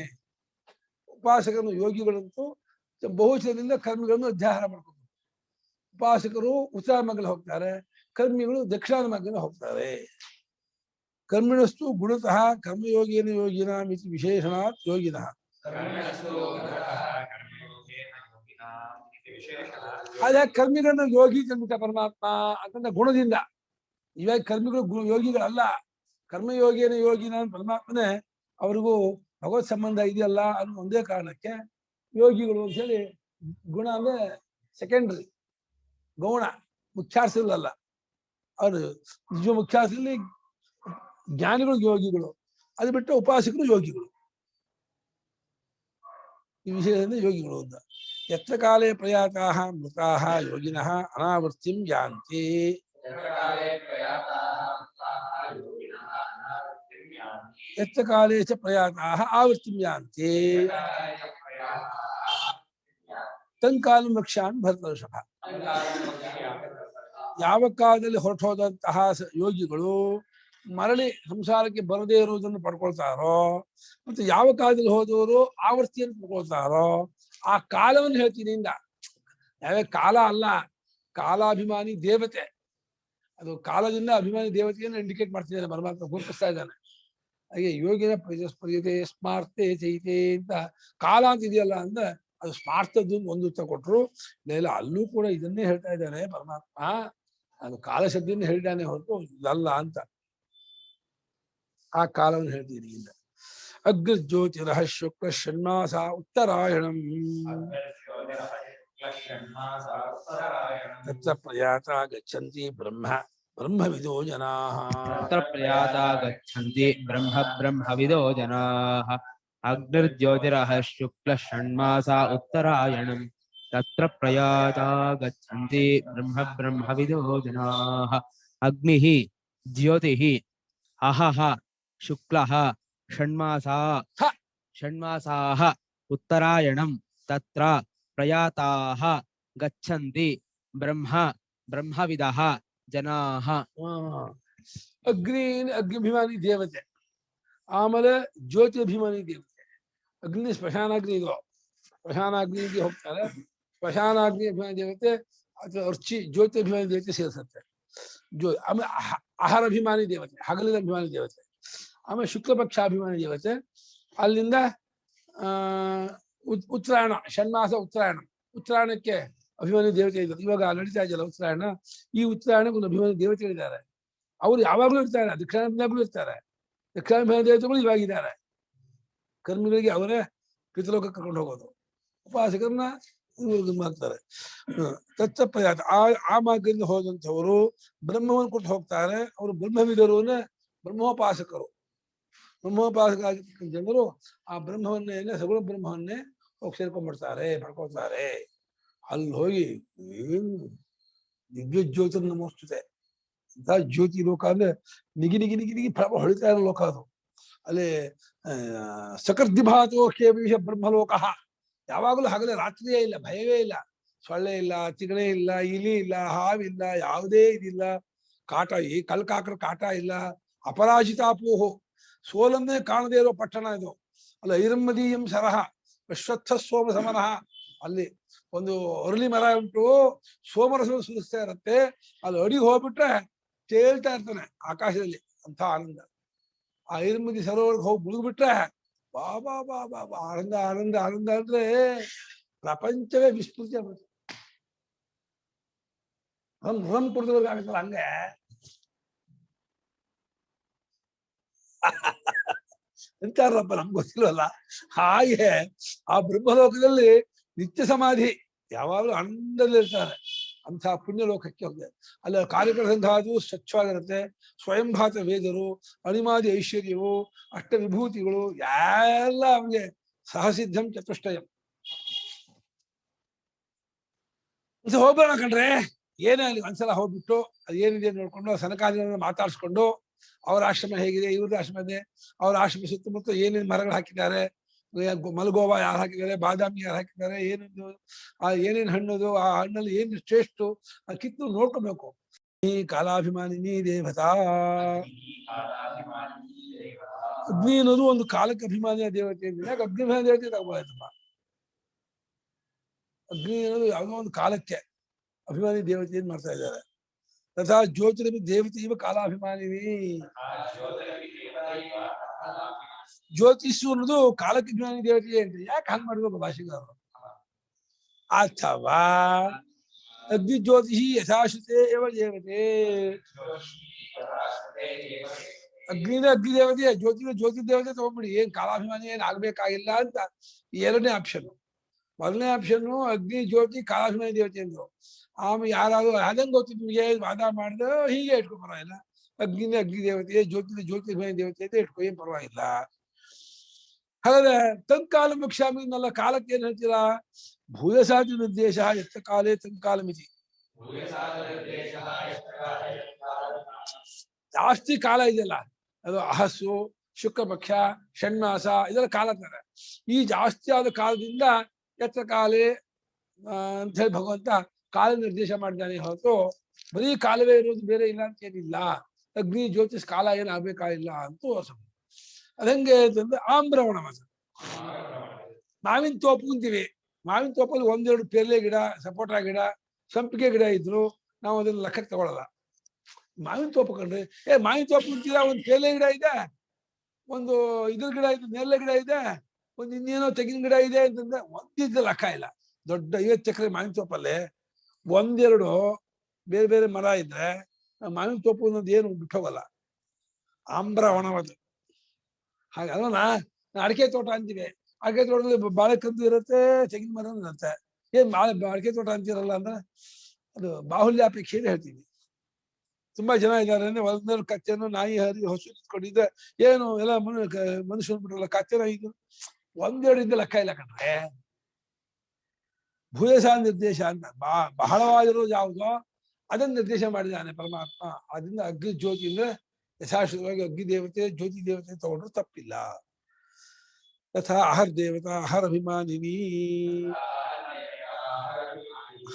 ಉಪಾಸಕರನ್ನು ಯೋಗಿಗಳಂತೂ ಬಹುಶಃದಿಂದ ಕರ್ಮಿಗಳನ್ನು ಅಧ್ಯಾಹಾರ ಮಾಡ್ಕೊಂಡು, ಉಪಾಸಕರು ಉತ್ತರ ಮಾರ್ಗದಲ್ಲಿ ಹೋಗ್ತಾರೆ, ಕರ್ಮಿಗಳು ದಕ್ಷಿಣ ಮಾರ್ಗದಲ್ಲಿ ಹೋಗ್ತಾರೆ. ಕರ್ಮಿಣಸ್ತು ಗುಣತಃ ಕರ್ಮಯೋಗೇನ ಯೋಗಿನ ಮಿತಿ ವಿಶೇಷಣಾತ್ ಯೋಗಿನಃ. ಆದ್ರೆ ಕರ್ಮಿಗಳನ್ನು ಯೋಗಿ ತಂದಿದ್ದ ಪರಮಾತ್ಮ ಅಂತಂದ ಗುಣದಿಂದ. ಇವಾಗ ಕರ್ಮಿಗಳು ಯೋಗಿಗಳಲ್ಲ. ಕರ್ಮಯೋಗಿನ ಯೋಗಿನ ಪರಮಾತ್ಮನೇ ಅವ್ರಿಗೂ ಭಗವತ್ ಸಂಬಂಧ ಇದೆಯಲ್ಲ ಅನ್ನೋ ಒಂದೇ ಕಾರಣಕ್ಕೆ ಯೋಗಿಗಳು ಅಂತ ಹೇಳಿ. ಗುಣ ಅಂದ್ರೆ ಸೆಕೆಂಡ್ರಿ, ಗೌಣ ಮುಖ್ಯಾರ್ಥದಲ್ಲ. ಅವರು ನಿಜ ಮುಖ್ಯಾರ್ಥದಲ್ಲಿ ಜ್ಞಾನಿಗಳು ಯೋಗಿಗಳು, ಅದು ಬಿಟ್ಟು ಉಪಾಸಕರು ಯೋಗಿಗಳು. ಈ ವಿಷಯದಿಂದ ಯೋಗಿಗಳು ಅಂತ. ಯತ್ರ ಕಾಲೇ ಪ್ರಯಾತಾಃ ಮೃತಾಃ ಯೋಗಿನಃ ಅನಾವೃತ್ತಿಂ ಯಾಂತಿ. ಯತ್ರ ಕಾಲೇ ಚ ಪ್ರಯಾತಾಃ ಆವೃತ್ತಿಂ ಯಾಂತಿ ತಂಕಾಲಂ ವಕ್ಷ್ಯಾಮಿ ಭರತರ್ಷಭ. ಯಾವ ಕಾಲದಲ್ಲಿ ಹೊರಟೋದಂತಹ ಯೋಗಿಗಳು ಮರಳಿ ಸಂಸಾರಕ್ಕೆ ಬರದೇ ಇರುವುದನ್ನು ಪಡ್ಕೊಳ್ತಾರೋ, ಮತ್ತೆ ಯಾವ ಕಾಲದಲ್ಲಿ ಹೋದವರು ಆವೃತ್ತಿಯನ್ನು ಪಡ್ಕೊಳ್ತಾರೋ ಆ ಕಾಲವನ್ನು ಹೇಳ್ತೀನಿ ಇಂದ. ಯಾವ್ಯಾವ ಕಾಲ ಅಲ್ಲ, ಕಾಲಾಭಿಮಾನಿ ದೇವತೆ. ಅದು ಕಾಲದಿಂದ ಅಭಿಮಾನಿ ದೇವತೆಯನ್ನು ಇಂಡಿಕೇಟ್ ಮಾಡ್ತಿದ್ದಾನೆ ಪರಮಾತ್ಮ, ಗುರುತಿಸ್ತಾ ಇದ್ದಾನೆ. ಹಾಗೆ ಯೋಗಿನ ಪ್ರಜಸ್ಪರ್ಯತೆ ಸ್ಮಾರ್ತೆ ಚೈತೆ ಅಂತ ಕಾಲ ಅಂತ ಇದೆಯಲ್ಲ ಅಂದ್ರೆ ಅದು ಸ್ಮಾರ್ತದ್ದು ಒಂದು ಉತ್ತರ ಕೊಟ್ರು. ಇಲ್ಲ ಅಲ್ಲೂ ಕೂಡ ಇದನ್ನೇ ಹೇಳ್ತಾ ಇದ್ದಾನೆ ಪರಮಾತ್ಮ. ಅದು ಕಾಲ ಶಬ್ದವನ್ನು ಹೇಳಿದ್ದಾನೆ ಹೊರತು ಇದಲ್ಲ ಅಂತ. ಆ ಕಾಲವನ್ನು ಹೇಳ್ತೀನಿ ಇಲ್ಲ. ಅಗ್ರಜ್ಯೋತಿರಃ ಶುಕ್ಲ ಷಣ್ಮಾಸ ಉತ್ತರಾಯಣಂ ತತ್ರ ಪ್ರಯಾತಾ ಗಚ್ಚಂತಿ ಬ್ರಹ್ಮವಿದೋ ಜನಾಃ. ತತ್ರ ಪ್ರಯಾತಾ ಗಚ್ಚಂತಿ ಬ್ರಹ್ಮವಿದೋ ಜನಾಃ. ಅಗ್ನಿರ್ಜ್ಯೋತಿರಃ ಶುಕ್ಲ ಷಣ್ಮಾಸ ಉತ್ತರಾಯಣಂ ತತ್ರ ಪ್ರಯಾತಾ ಗಚ್ಚಂತಿ ಬ್ರಹ್ಮವಿದೋ ಜನಾಃ. ಅಗ್ನಿಃ ಜ್ಯೋತಿಃ ಅಹಃ ಶುಕ್ಲಃ ಷಣ್ಮಾಸಾಃ ಉತ್ತರಾಯಣಂ ತತ್ರ ಪ್ರಯಾತಾಃ ಗಚ್ಚಂತಿ ಬ್ರಹ್ಮವಿದಃ ಜನಾಃ. ಅಗ್ನಿಭಿಮಾನಿ ದೇವತೆ, ಆಮೇಲೆ ಜ್ಯೋತಿ ಅಭಿಮಾನಿ ದೇವತೆ. ಅಗ್ನಿ ಸ್ಮಶಾನಾಗ್ನಿ ಇದು, ಸ್ಮಶಾನಾಗ್ನಿಗೆ ಹೋಗ್ತಾರೆ. ಸ್ಮಶಾನಾಗ್ನಿ ಅಭಿಮಾನಿ ದೇವತೆ ಅಥವಾ ಅರ್ಚಿ ಜ್ಯೋತಿ ಅಭಿಮಾನಿ ದೇವತೆ ಸೇರಿಸುತ್ತೆ. ಆಮೇಲೆ ಆಹಾರ ಅಭಿಮಾನಿ ದೇವತೆ, ಹಗಲಿನ ಅಭಿಮಾನಿ ದೇವತೆ. ಆಮೇಲೆ ಶುಕ್ಲಪಕ್ಷ ಅಭಿಮಾನಿ ದೇವತೆ. ಅಲ್ಲಿಂದ ಉತ್ತರಾಯಣ, ಷಣ್ಮಾಸ ಉತ್ತರಾಯಣ. ಉತ್ತರಾಯಣಕ್ಕೆ ಅಭಿಮಾನಿ ದೇವತೆ ಇದ್ದಾರೆ. ಇವಾಗ ನಡೀತಾ ಇದೆಯಲ್ಲ ಉತ್ತರಾಯಣ, ಈ ಉತ್ತರಾಯಣಕ್ಕೆ ಒಂದು ಅಭಿಮಾನಿ ದೇವತೆಗಳಿದ್ದಾರೆ. ಅವರು ಯಾವಾಗಲೂ ಇರ್ತಾರೆ, ದಕ್ಷಿಣಾಭಿಮಾನಿಗಳು ಇರ್ತಾರೆ. ದಕ್ಷಿಣಾಭಿಮಾನಿ ದೇವತೆಗಳು ಇವಾಗಿದ್ದಾರೆ. ಕರ್ಮಿಗಳಿಗೆ ಅವರೇ ಪಿತೃಲೋಕಕ್ಕೆ ಕರ್ಕೊಂಡು ಹೋಗೋದು, ಉಪಾಸಕರನ್ನ ಮಾಡ್ತಾರೆ. ತತ್ರ ಪ್ರಯಾತ ಆ ಮಾರ್ಗದಿಂದ ಹೋದಂಥವರು ಬ್ರಹ್ಮವನ್ನು ಕೊಟ್ಟು ಹೋಗ್ತಾರೆ. ಅವರು ಬ್ರಹ್ಮವಿದರು, ಬ್ರಹ್ಮೋಪಾಸಕರು. ಬ್ರಹ್ಮೋಪಾಸಕರಾಗಿರ್ತಕ್ಕಂಥ ಜನರು ಆ ಬ್ರಹ್ಮವನ್ನೇ, ಸಗುಣ ಬ್ರಹ್ಮವನ್ನೇ ಹೋಗಿ ಸೇರ್ಕೊಂಡ್ಬಿಡ್ತಾರೆ, ಪಡ್ಕೊಳ್ತಾರೆ. ಅಲ್ಲಿ ಹೋಗಿ ಏನು ದಿವ್ಯ ಜ್ಯೋತಿ ನಮೋಸ್ತುತೆ ಅಂತ ಜ್ಯೋತಿ ಲೋಕ ಅಂದ್ರೆ ನಿಗಿ ನಿಗಿ ನಿಗಿ ನಿಗಿ ಪ್ರಭ ಹೊಳಿತಾ ಇರೋ ಲೋಕ ಅದು. ಅಲ್ಲಿ ಸಕರ್ದಿಭಾತೋ ಕೇವಿಷ ಬ್ರಹ್ಮಲೋಕ. ಯಾವಾಗಲೂ ಹಗಲೇ ರಾತ್ರಿಯೇ ಇಲ್ಲ, ಭಯವೇ ಇಲ್ಲ, ಸೊಳ್ಳೆ ಇಲ್ಲ, ಚಿಗಣೆ ಇಲ್ಲ, ಇಲಿ ಇಲ್ಲ, ಹಾವಿಲ್ಲ, ಯಾವುದೇ ಇದಿಲ್ಲ. ಕಾಟ, ಈ ಕಲ್ಕಾಕ್ರ ಕಾಟ ಇಲ್ಲ. ಅಪರಾಜಿತಾಪೋಹು, ಸೋಲನ್ನೇ ಕಾಣದೇ ಇರೋ ಪಟ್ಟಣ ಇದು. ಅಲ್ಲ ಐರಮ್ಮದೀಯಂ ಸರಹ ಅಶ್ವತ್ಥ ಸೋಮ ಸಮನಃ. ಅಲ್ಲಿ ಒಂದು ಅರಳಿ ಮರ ಉಂಟು, ಸೋಮರಸ ಸುರಿಸ್ತಾ ಇರತ್ತೆ, ಅಲ್ಲಿ ಅಡಿಗೆ ಹೋಗ್ಬಿಟ್ರೆ ತೇಲ್ತಾ ಇರ್ತಾನೆ ಆಕಾಶದಲ್ಲಿ, ಅಂತ ಆನಂದ. ಆ ಐರಮ್ಮದಿ ಸರೋವರಕ್ಕೆ ಹೋಗಿ ಮುಳುಗ್ಬಿಟ್ರೆ ಬಾ ಬಾ ಬಾ ಬಾ ಬಾ ಆನಂದ ಆನಂದ ಆನಂದ ಅಂದ್ರೆ ಪ್ರಪಂಚವೇ ವಿಸ್ಮೃತಿ ಆಗುತ್ತೆ. ರನ್ ಕುಡಿದವ್ರಿಗೆ ಆಗುತ್ತಲ್ಲ ಹಂಗೆ. ಎಂತಾರಪ್ಪ ನಮ್ಗೆ ಗೊತ್ತಿಲ್ವಲ್ಲ. ಹಾಗೆ ಆ ಬ್ರಹ್ಮಲೋಕದಲ್ಲಿ ನಿತ್ಯ ಸಮಾಧಿ, ಯಾವಾಗಲೂ ಆನಂದದಲ್ಲಿರ್ತಾರೆ. ಅಂಥ ಪುಣ್ಯಲೋಕಕ್ಕೆ ಹೋಗಿದೆ. ಅಲ್ಲಿ ಕಾರ್ಯಕರ ಸಂಘಾದು ಸ್ವಚ್ಛವಾಗಿರುತ್ತೆ. ಸ್ವಯಂಭಾತ ವೇದರು, ಅಣಿಮಾದಿ ಐಶ್ವರ್ಯವು, ಅಷ್ಟ ವಿಭೂತಿಗಳು ಎಲ್ಲ ಅವನಿಗೆ ಸಹಸಿದ್ಧಂ ಚತುಷ್ಟಯಂ. ಹೋಗೋಣ ಕಣ್ರೆ, ಏನೇ ಅಲ್ಲಿ ಒಂದ್ಸಲ ಹೋಗ್ಬಿಟ್ಟು ಅದು ಏನಿದೆ ನೋಡ್ಕೊಂಡು ಸನಕಾದಿಗಳನ್ನ ಮಾತಾಡ್ಸ್ಕೊಂಡು, ಅವ್ರ ಆಶ್ರಮ ಹೇಗಿದೆ, ಇವ್ರದ್ದು ಆಶ್ರಮ ಇದೆ, ಅವ್ರ ಆಶ್ರಮ ಸುತ್ತಮುತ್ತ ಏನೇನು ಮರಗಳು ಹಾಕಿದ್ದಾರೆ, ಮಲಗೋವಾ ಯಾರು ಹಾಕಿದ್ದಾರೆ, ಬಾದಾಮಿ ಯಾರು ಹಾಕಿದ್ದಾರೆ, ಏನಿದ್ದು ಏನೇನು ಹಣ್ಣದು, ಆ ಹಣ್ಣಲ್ಲಿ ಏನು ಶ್ರೇಷ್ಠ ಆ ಕಿತ್ತು ನೋಡ್ಕೊಬೇಕು. ಈ ಕಾಲಾಭಿಮಾನಿನಿ ದೇವತಾ. ಅಗ್ನಿ ಅನ್ನೋದು ಒಂದು ಕಾಲಕ್ಕೆ ಅಭಿಮಾನಿಯ ದೇವತೆ ಅಂದ್ರೆ ಯಾಕೆ ಅಗ್ನಿಭಿಮಾನಿ ದೇವತೆ ತಗೋಬೋದಪ್ಪ. ಅಗ್ನಿ ಅನ್ನೋದು ಯಾವುದೋ ಒಂದು ಕಾಲಕ್ಕೆ ಅಭಿಮಾನಿ ದೇವತೆಯನ್ನು ಮಾಡ್ತಾ ಇದ್ದಾರೆ. ತಥಾ ಜ್ಯೋತಿರಪಿ ದೇವತೆ ಇವ ಕಾಲಾಭಿಮಾನಿನಿ. ಜ್ಯೋತಿಷು ಅನ್ನೋದು ಕಾಲಕ್ಕೆ ಅಭಿಮಾನಿ ದೇವತೆ ಅಂತ ಯಾಕೆ ಹಂಗ್ ಮಾಡ್ಬೇಕು ಭಾಷೆಗಾರರು? ಅಥವಾ ಅಗ್ನಿ ಜ್ಯೋತಿ ಯಥಾಶ್ರುತೆ ಇವ ದೇವತೆ. ಅಗ್ನಿನ ಅಗ್ನಿ ದೇವತೆ, ಜ್ಯೋತಿನ ಜ್ಯೋತಿ ದೇವತೆ ತಗೊಂಡ್ಬಿಡಿ, ಏನ್ ಕಾಲಾಭಿಮಾನಿ ಏನ್ ಆಗ್ಬೇಕಾಗಿಲ್ಲ ಅಂತ. ಎರಡನೇ ಆಪ್ಷನ್. ಮೊದಲನೇ ಆಪ್ಷನ್ ಅಗ್ನಿ ಜ್ಯೋತಿ ಕಾಲಾಭಿಮಾನಿ ದೇವತೆ ಅಂದ್ರು. ಆಮೇಲೆ ಯಾರಾದ್ರೂ ಅದಂಗೆ ಗೊತ್ತಿತ್ತು ನಿಮಗೆ ವಾದ ಮಾಡಿದ್ರೆ ಹೀಗೆ ಇಟ್ಕೊ ಪರವಾಗಿಲ್ಲ. ಅಗ್ನಿನ ಅಗ್ನಿ ದೇವತೆ, ಜ್ಯೋತಿನ ಜ್ಯೋತಿ ಅಭಿಮಾನಿ ದೇವತೆ ಅಂತ ಇಟ್ಕೊ, ಏನ್ ಪರವಾಗಿಲ್ಲ. ಹಾಗಾದ್ರೆ ತಂಕಾಲ ಮುಖ್ಯಾಮಿ ಅನ್ನಲ್ಲ, ಕಾಲಕ್ಕೆ ಏನ್ ಹೇಳ್ತೀರಾ? ಭೂಯಸಾತಿ ನಿರ್ದೇಶ ಎತ್ತ ಕಾಲೇ ತಂಕಾಲ ಮಿತಿ. ಜಾಸ್ತಿ ಕಾಲ ಇದೆಯಲ್ಲ, ಅದು ಅಹಸ್ಸು, ಶುಕ್ಲಪಕ್ಷ, ಷಣ್ಮಾಸ ಇದೆಲ್ಲ ಕಾಲ ತರ. ಈ ಜಾಸ್ತಿ ಆದ ಕಾಲದಿಂದ ಎತ್ತ ಕಾಲೇ ಅಂತ ಹೇಳಿ ಭಗವಂತ ಕಾಲ ನಿರ್ದೇಶ ಮಾಡಿದ್ದಾನೆ ಹೊರತು ಬರೀ ಕಾಲವೇ ಇರೋದು ಬೇರೆ ಇಲ್ಲ ಅಂತ ಏನಿಲ್ಲ. ಅಗ್ನಿ ಜ್ಯೋತಿಷ್ ಕಾಲ ಏನು ಆಗ್ಬೇಕಾಗಿಲ್ಲ ಅಂತೂ ಅದಂಗೆ ಅಂತಂದ್ರೆ ಆಮ್ರವಣ ಮಾಸ. ಮಾವಿನ ತೋಪು ಅಂತೀವಿ, ಮಾವಿನ ತೋಪಲ್ಲಿ ಒಂದೆರಡು ಪೇರ್ಲೆ ಗಿಡ, ಸಪೋಟ ಗಿಡ, ಸಂಪಿಗೆ ಗಿಡ ಇದ್ರು ನಾವು ಅದನ್ನ ಲೆಕ್ಕಕ್ಕೆ ತಗೊಳಲ್ಲ. ಮಾವಿನ ತೋಪು ಕಂಡ್ರೆ ಮಾವಿನ ತೋಪು ಅಂತೀರಾ, ಒಂದು ಪೇರ್ಲೆ ಗಿಡ ಇದೆ, ಒಂದು ಇದ್ರ ಗಿಡ ಇದೆ, ನೇರಳೆ ಗಿಡ ಇದೆ, ಒಂದು ಇನ್ನೇನೋ ತೆಂಗಿನ ಗಿಡ ಇದೆ ಅಂತಂದ್ರೆ ಒಂದಿದ್ದ ಲೆಕ್ಕ ಇಲ್ಲ. ದೊಡ್ಡ 50 ಎಕರೆ ಮಾವಿನ ತೋಪಲ್ಲಿ ಒಂದೆರಡು ಬೇರೆ ಬೇರೆ ಮರ ಇದ್ರೆ ಮಾವಿನ ತೋಪು ಅನ್ನೋದು ಏನು ಬಿಟ್ಟೋಗಲ್ಲ, ಆಮ್ರ ಒಣವದು. ಹಾಗೆ ಅಲ್ವನಾ, ಅಡಿಕೆ ತೋಟ ಅಂತೀವಿ, ಅಡಿಕೆ ತೋಟದಲ್ಲಿ ಬಾಳೆ ಕಂದು ಇರುತ್ತೆ, ತೆಂಗಿನ ಮರ ಇರುತ್ತೆ. ಏನ್ ಅಡಿಕೆ ತೋಟ ಅಂತೀರಲ್ಲ ಅಂದ್ರೆ ಅದು ಬಾಹುಲ್ಯಾಪೇಕ್ಷೆ ಹೇಳ್ತೀವಿ. ತುಂಬಾ ಜನ ಇದ್ದಾರೆ ಅಂದ್ರೆ ಒಂದೆರಡು ಕಚ್ಚೆನು ನಾಯಿ ಹರಿ ಹೊಸು ಇಟ್ಕೊಂಡಿದ್ರೆ ಏನು ಎಲ್ಲ ಮನುಷ್ಯನ್ ಬಿಟ್ರಲ್ಲ, ಕಚ್ಚೆ ನಾಯಿದು ಒಂದೆರಡು ಇದ್ದ ಲೆಕ್ಕ ಇಲ್ಲ ಕಣ್ರೆ. ಭೂಯಸ ನಿರ್ದೇಶ ಅಂತ ಬಹಳವಾಗಿರೋದು ಯಾವುದೋ ಅದನ್ನ ನಿರ್ದೇಶ ಮಾಡಿದ್ದಾನೆ ಪರಮಾತ್ಮ. ಅದರಿಂದ ಅಗ್ನಿ ಜ್ಯೋತಿ ಅಂದ್ರೆ ಯಥಾಶ್ರವಾಗಿ ಅಗ್ನಿ ದೇವತೆ ಜ್ಯೋತಿ ದೇವತೆ ತಗೊಂಡ್ರು ತಪ್ಪಿಲ್ಲ. ತಥಾ ಅಹರ್ ದೇವತಾ ಅಹರ್ ಅಭಿಮಾನಿನಿ.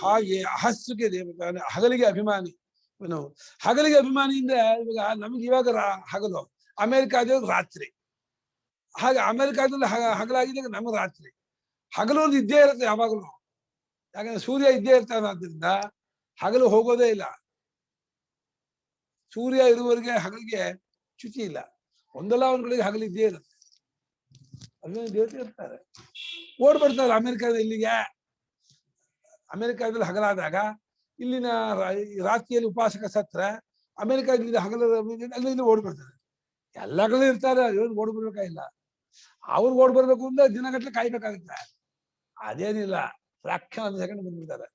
ಹಾಗೆ ಅಹಸ್ಸುಗೆ ದೇವತೆ ಅಂದ್ರೆ ಹಗಲಿಗೆ ಅಭಿಮಾನಿ. ನಾವು ಹಗಲಿಗೆ ಅಭಿಮಾನಿ ಅಂದ್ರೆ ಇವಾಗ ನಮ್ಗೆ ಇವಾಗ ಹಗಲು, ಅಮೆರಿಕಾದಲ್ಲಿ ರಾತ್ರಿ. ಹಾಗೆ ಅಮೆರಿಕಾದಲ್ಲಿ ಹಗಲಾಗಿದೆ, ನಮ್ಗೆ ರಾತ್ರಿ. ಹಗಲು ಒಂದು ಇದ್ದೇ ಇರುತ್ತೆ ಯಾವಾಗಲೂ, ಯಾಕಂದ್ರೆ ಸೂರ್ಯ ಇದ್ದೇ ಇರ್ತಾನೆ, ಆದ್ದರಿಂದ ಹಗಲು ಹೋಗೋದೇ ಇಲ್ಲ. ಸೂರ್ಯ ಇರುವವರೆಗೆ ಹಗಲಿಗೆ ಚ್ಯುತಿ ಇಲ್ಲ, ಒಂದಲ್ಲ ಒಂದ್ ಕಡೆಗೆ ಹಗಲಿದ್ದೇ ಇರುತ್ತೆ. ಅಭಿಮಾನಿ ದೇವತೆ ಇರ್ತಾರೆ, ಓಡ್ಬರ್ತಾರೆ ಅಮೆರಿಕಾದ ಇಲ್ಲಿಗೆ. ಅಮೆರಿಕಾದಲ್ಲಿ ಹಗಲಾದಾಗ ಇಲ್ಲಿನ ರಾತ್ರಿಯಲ್ಲಿ ಉಪಾಸಕ ಸತ್ರ ಅಮೆರಿಕಾದಲ್ಲಿ ಹಗಲ ಅಲ್ಲಿ ಓಡ್ ಬರ್ತಾರೆ. ಎಲ್ಲ ಕಡೆ ಇರ್ತಾರೆ, ಏನು ಓಡ್ ಬರ್ಬೇಕಾಗಿಲ್ಲ. ಅವ್ರು ಓಡ್ ಬರ್ಬೇಕು ಅಂದ್ರೆ ದಿನಗಟ್ಟಲೆ ಕಾಯ್ಬೇಕಾಗುತ್ತೆ. ಅದೇನಿಲ್ಲ, ಫ್ರಾಕ್ಷನ್ ಸೆಕೆಂಡ್ ಬಂದ್ಬಿಡ್ತಾರೆ.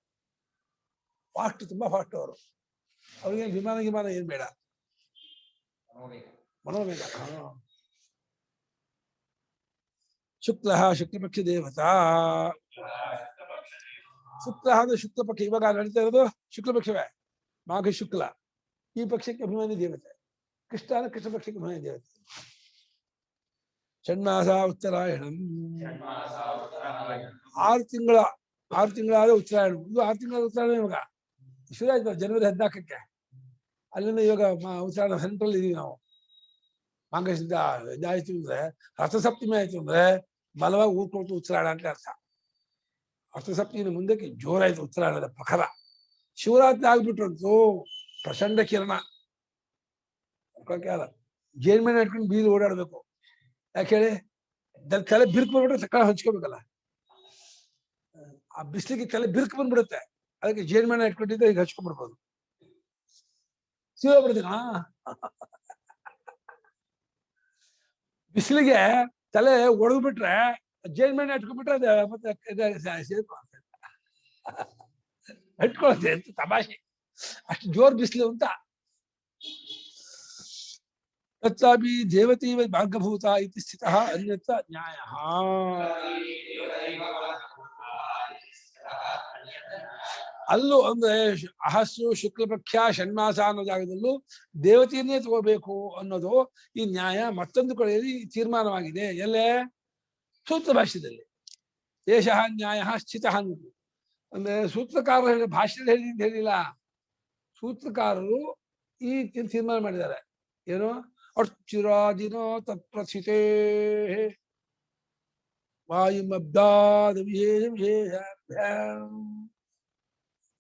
ಫಾಸ್ಟ್, ತುಂಬಾ ಫಾಸ್ಟ್ ಅವರು. ಅವ್ರಿಗೆ ವಿಮಾನ ಏನ್ ಬೇಡ, ಮನೋವೇಗ. ಶುಕ್ಲ ಶುಕ್ಲಪಕ್ಷ ದೇವತಾ. ಶುಕ್ಲ ಅಂದ್ರೆ ಶುಕ್ಲ ಪಕ್ಷ, ಇವಾಗ ನಡೀತಾ ಇರೋದು ಶುಕ್ಲ ಪಕ್ಷವೇ, ಮಾಘ ಶುಕ್ಲ. ಈ ಪಕ್ಷಕ್ಕೆ ಅಭಿಮಾನಿ ದೇವತೆ. ಕೃಷ್ಣ ಅಂದ್ರೆ ಕೃಷ್ಣ ಪಕ್ಷಕ್ಕೆ ಅಭಿಮಾನಿ ದೇವತೆ. ಷಣ್ಮಾಸ ಉತ್ತರಾಯಣಂ. 6 ತಿಂಗಳಾದ ಉತ್ತರಾಯಣ. ಇದು 6 ತಿಂಗಳ ಉತ್ತರಾಯಣ. ಇವಾಗ ಶುರು ಆಯ್ತು ಜನವರಿ 14ಕ್ಕೆ. ಅಲ್ಲಿಂದ ಇವಾಗ ಉತ್ತರಾಯಣ ಸೆಂಟ್ರಲ್ ಇದೀವಿ ನಾವು. ಮಾಂಗಲ್ಯದಿಂದ ಇದಾಯ್ತು ಅಂದ್ರೆ ರಥಸಪ್ತಮಿ ಆಯ್ತು ಅಂದ್ರೆ ಬಲವಾಗಿ ಊರ್ಕೊಳ್ತು ಉತ್ಸರಾಯಣ ಅಂತ ಅರ್ಥ. ರಥಸಪ್ತಮಿನ ಮುಂದಕ್ಕೆ ಜೋರಾಯ್ತು ಉತ್ಸರಾಯಣದ ಪ್ರಖರ. ಶಿವರಾತ್ರಿ ಆಗ್ಬಿಟ್ರಂತೂ ಪ್ರಚಂಡ ಕಿರಣ. ಜೇನ್ಮೇಲೆ ಇಟ್ಕೊಂಡು ಬೀದಿ ಓಡಾಡ್ಬೇಕು. ಯಾಕೆ ಹೇಳಿ, ತಲೆ ಬಿರುಕು ಬಂದ್ಬಿಟ್ರೆ ಸಕಾಲ ಹಂಚ್ಕೋಬೇಕಲ್ಲ. ಆ ಬಿಸಿಲಿಗೆ ತಲೆ ಬಿರುಕು ಬಂದ್ಬಿಡುತ್ತೆ. ಅದಕ್ಕೆ ಜೇನ್ಮೇಲೆ ಇಟ್ಕೊಂಡಿದ್ದೆ ಈಗ ಹಚ್ಕೊಂಡ್ಬಿಡ್ಬೋದು. ಬಿಡ್ತೀನ ಬಿಸಿಲಿಗೆ ತಲೆ ಒಡೆದು ಬಿಟ್ರೆ ಜೇನ್ಮೇಲೆ ಇಟ್ಕೊಂಡ್ಬಿಟ್ರೆ ಅದು ಮತ್ತೆ ಇಟ್ಕೊಳತ್ತೆ ಅಂತ ತಮಾಷೆ. ಅಷ್ಟು ಜೋರ್ ಬಿಸಿಲು ಅಂತ. ತತ್ಸಾಪಿ ದೇವತಿ ಮಾರ್ಗಭೂತ ಇತಿ ಸ್ಥಿತಃ ಅನ್ಯತ್ರ ನ್ಯಾಯಃ. ಅಲ್ಲೂ ಅಂದ್ರೆ ಅಹಸ್ಸು ಶುಕ್ಲಪಕ್ಷ ಷಣ್ಮಾಸ ಅನ್ನೋ ಜಾಗದಲ್ಲೂ ದೇವತೆಯನ್ನೇ ತಗೋಬೇಕು ಅನ್ನೋದು ಈ ನ್ಯಾಯ ಮತ್ತೊಂದು ಕಡೆಯಲ್ಲಿ ತೀರ್ಮಾನವಾಗಿದೆ. ಎಲ್ಲೇ ಸೂತ್ರ ಭಾಷ್ಯದಲ್ಲಿ ಏಷಃ ನ್ಯಾಯ ಸ್ಥಿತಃ ಅನ್ನೋದು ಅಂದ್ರೆ ಸೂತ್ರಕಾರರು ಹೇಳಿ ಭಾಷ್ಯದಲ್ಲಿ ಹೇಳಿಲ್ಲ. ಸೂತ್ರಕಾರರು ಈ ತೀರ್ಮಾನ ಮಾಡಿದ್ದಾರೆ. ಏನು ಅರ್ಚಿರಾದಿನೋ ತತ್ಪ್ರಸ್ಥಿತೇ ವಾಯುಮಬ್ದಾದ ವಿಶೇಷ ವಿಶೇಷಾಭ್ಯಾಂ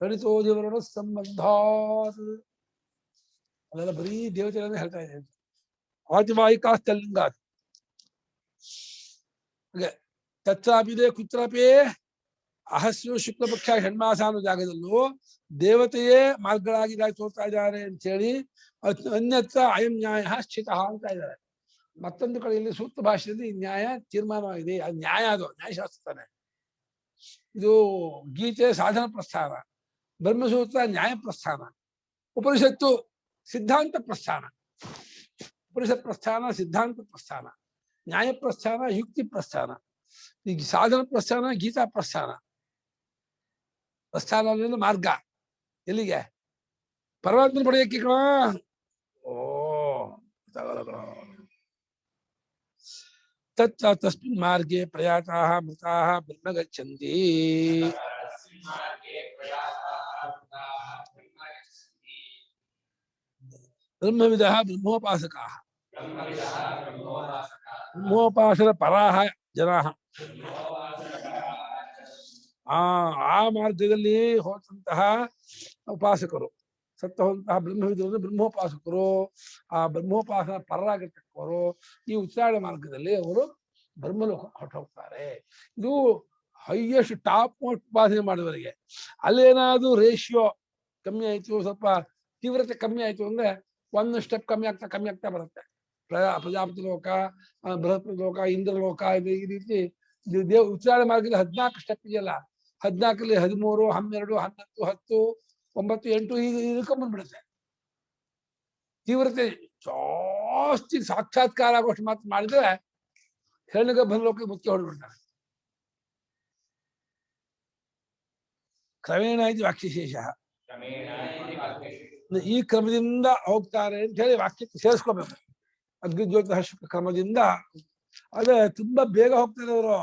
ಗಣಿತೋದಿವರ್ಣ ಸಂಬಂಧಾತ್. ಅದೆಲ್ಲ ಬರೀ ದೇವತೆಗಳನ್ನೇ ಹೇಳ್ತಾ ಇದೆ. ಆದಿವಾಯಿಕಾಸ್ತಲಿಂಗಾತ್ ಹಾಗೆ ತತ್ರಾಪಿದೆ ಕುತ್ರಪೇ ಅಹಸ್ಯು ಶುಕ್ಲಪಕ್ಷ ಷಣ್ಮಾಸ ಅನ್ನೋ ಜಾಗದಲ್ಲೂ ದೇವತೆಯೇ ಮಾರ್ಗಗಳಾಗಿ ತೋರ್ತಾ ಇದ್ದಾರೆ ಅಂತ ಹೇಳಿ ಅನ್ಯತ್ರ ಅಯಂ ನ್ಯಾಯ ಸ್ಥಿತಃ ಅಂತ ಇದ್ದಾರೆ. ಮತ್ತೊಂದು ಕಡೆಯಲ್ಲಿ ಸೂಕ್ತ ಭಾಷೆಯಲ್ಲಿ ನ್ಯಾಯ ತೀರ್ಮಾನವಾಗಿದೆ. ಅದು ನ್ಯಾಯ, ಅದು ನ್ಯಾಯಶಾಸ್ತ್ರನೇ. ಇದು ಗೀತೆ ಸಾಧನ ಪ್ರಸ್ಥಾನ, ಬ್ರಹ್ಮಸೂತ್ರ ನ್ಯಾಯ ಪ್ರಸ್ಥಾನ, ಉಪನಿಷತ್ತು ಸಿದ್ಧಾಂತ ಪ್ರಸ್ಥಾನ. ಉಪನಿಷತ್ ಪ್ರಸ್ಥಾನ ಸಿದ್ಧಾಂತ ಪ್ರಸ್ಥಾನ, ನ್ಯಾಯ ಪ್ರಸ್ಥಾನ ಯುಕ್ತಿ ಪ್ರಸ್ಥಾನ, ಈಗ ಸಾಧನ ಪ್ರಸ್ಥಾನ ಗೀತಾ ಪ್ರಸ್ಥಾನ. ಪ್ರಸ್ಥಾನ ಅಂದ್ರೆ ಮಾರ್ಗ ಎಲ್ಲಿಗೆ? ಪರಮಾತ್ಮನ ಪಡೆಯಕ್ಕೆ ಕಣ. ತಸ್ಮಿನ್ ಮಾರ್ಗೆ ಪ್ರಯಾತಾಃ ಮೃತಾಃ ಬ್ರಹ್ಮ ಗಚ್ಚಂತಿ. ಬ್ರಹ್ಮವಿದಃ ಬ್ರಹ್ಮೋಪಾಸಕಾಃ, ಬ್ರಹ್ಮೋಪಾಸನ ಪರಾಃ ಜನಾಃ. ಆ ಮಾರ್ಗದಲ್ಲಿ ಹೋದಂತಹ ಉಪಾಸಕರು, ಸತ್ತ ಹೋದಂತಹ ಬ್ರಹ್ಮವಿದರು ಬ್ರಹ್ಮೋಪಾಸಕರು, ಆ ಬ್ರಹ್ಮೋಪಾಸನ ಪರರಾಗಿರ್ತಕ್ಕವರು ಈ ಉಚ್ಚಾರಣ ಮಾರ್ಗದಲ್ಲಿ ಅವರು ಬ್ರಹ್ಮಲೋಕ ಹೊರಟೋಗ್ತಾರೆ. ಇದು ಹೈಯೆಸ್ಟ್ ಟಾಪ್ ಮೋಸ್ಟ್ ಉಪಾಸನೆ ಮಾಡಿದವರಿಗೆ. ಅಲ್ಲೇನಾದ್ರೂ ರೇಷಿಯೋ ಕಮ್ಮಿ ಆಯ್ತು, ಸ್ವಲ್ಪ ತೀವ್ರತೆ ಕಮ್ಮಿ ಆಯ್ತು ಅಂದ್ರೆ ಒಂದು ಸ್ಟೆಪ್ ಕಮ್ಮಿ ಆಗ್ತಾ ಬರುತ್ತೆ. ಪ್ರಜಾಪತಿ ಲೋಕ, ಬೃಹಸ್ಪತಿ ಲೋಕ, ಇಂದ್ರಲೋಕ, ಈ ರೀತಿ ಉಚ್ಚಾರಣ ಮಾರ್ಗದಲ್ಲಿ 14 ಸ್ಟೆಪ್ ಇದೆಯಲ್ಲ. 14ರಲ್ಲಿ 13, 12, 11, 10, 9, 8 ಈಗ ಇಳ್ಕೊಂಡ್ಬಂದ್ಬಿಡುತ್ತೆ. ತೀವ್ರತೆ ಜಾಸ್ತಿ ಸಾಕ್ಷಾತ್ಕಾರ ಆಗೋಷ್ಟು ಮಾತ್ರ ಮಾಡಿದ್ರೆ ಹೆಣ್ಣಿಗೆ ಲೋಕ ಮುಖ್ಯ ಹೊಡ್ಬಿಡ್ತಾರೆ. ಕ್ರಮೇಣ ಇದು ವಾಕ್ಯಶೇಷ. ಈ ಕ್ರಮದಿಂದ ಹೋಗ್ತಾರೆ ಅಂತ ಹೇಳಿ ವಾಕ್ಯಕ್ಕೆ ಸೇರಿಸ್ಕೋಬೇಕು. ಅಗ್ನಿಜ್ಯೋತಿ ಶುಕ್ಲ ಕ್ರಮದಿಂದ ಅದೇ ತುಂಬಾ ಬೇಗ ಹೋಗ್ತಾರೆ ಅವರು.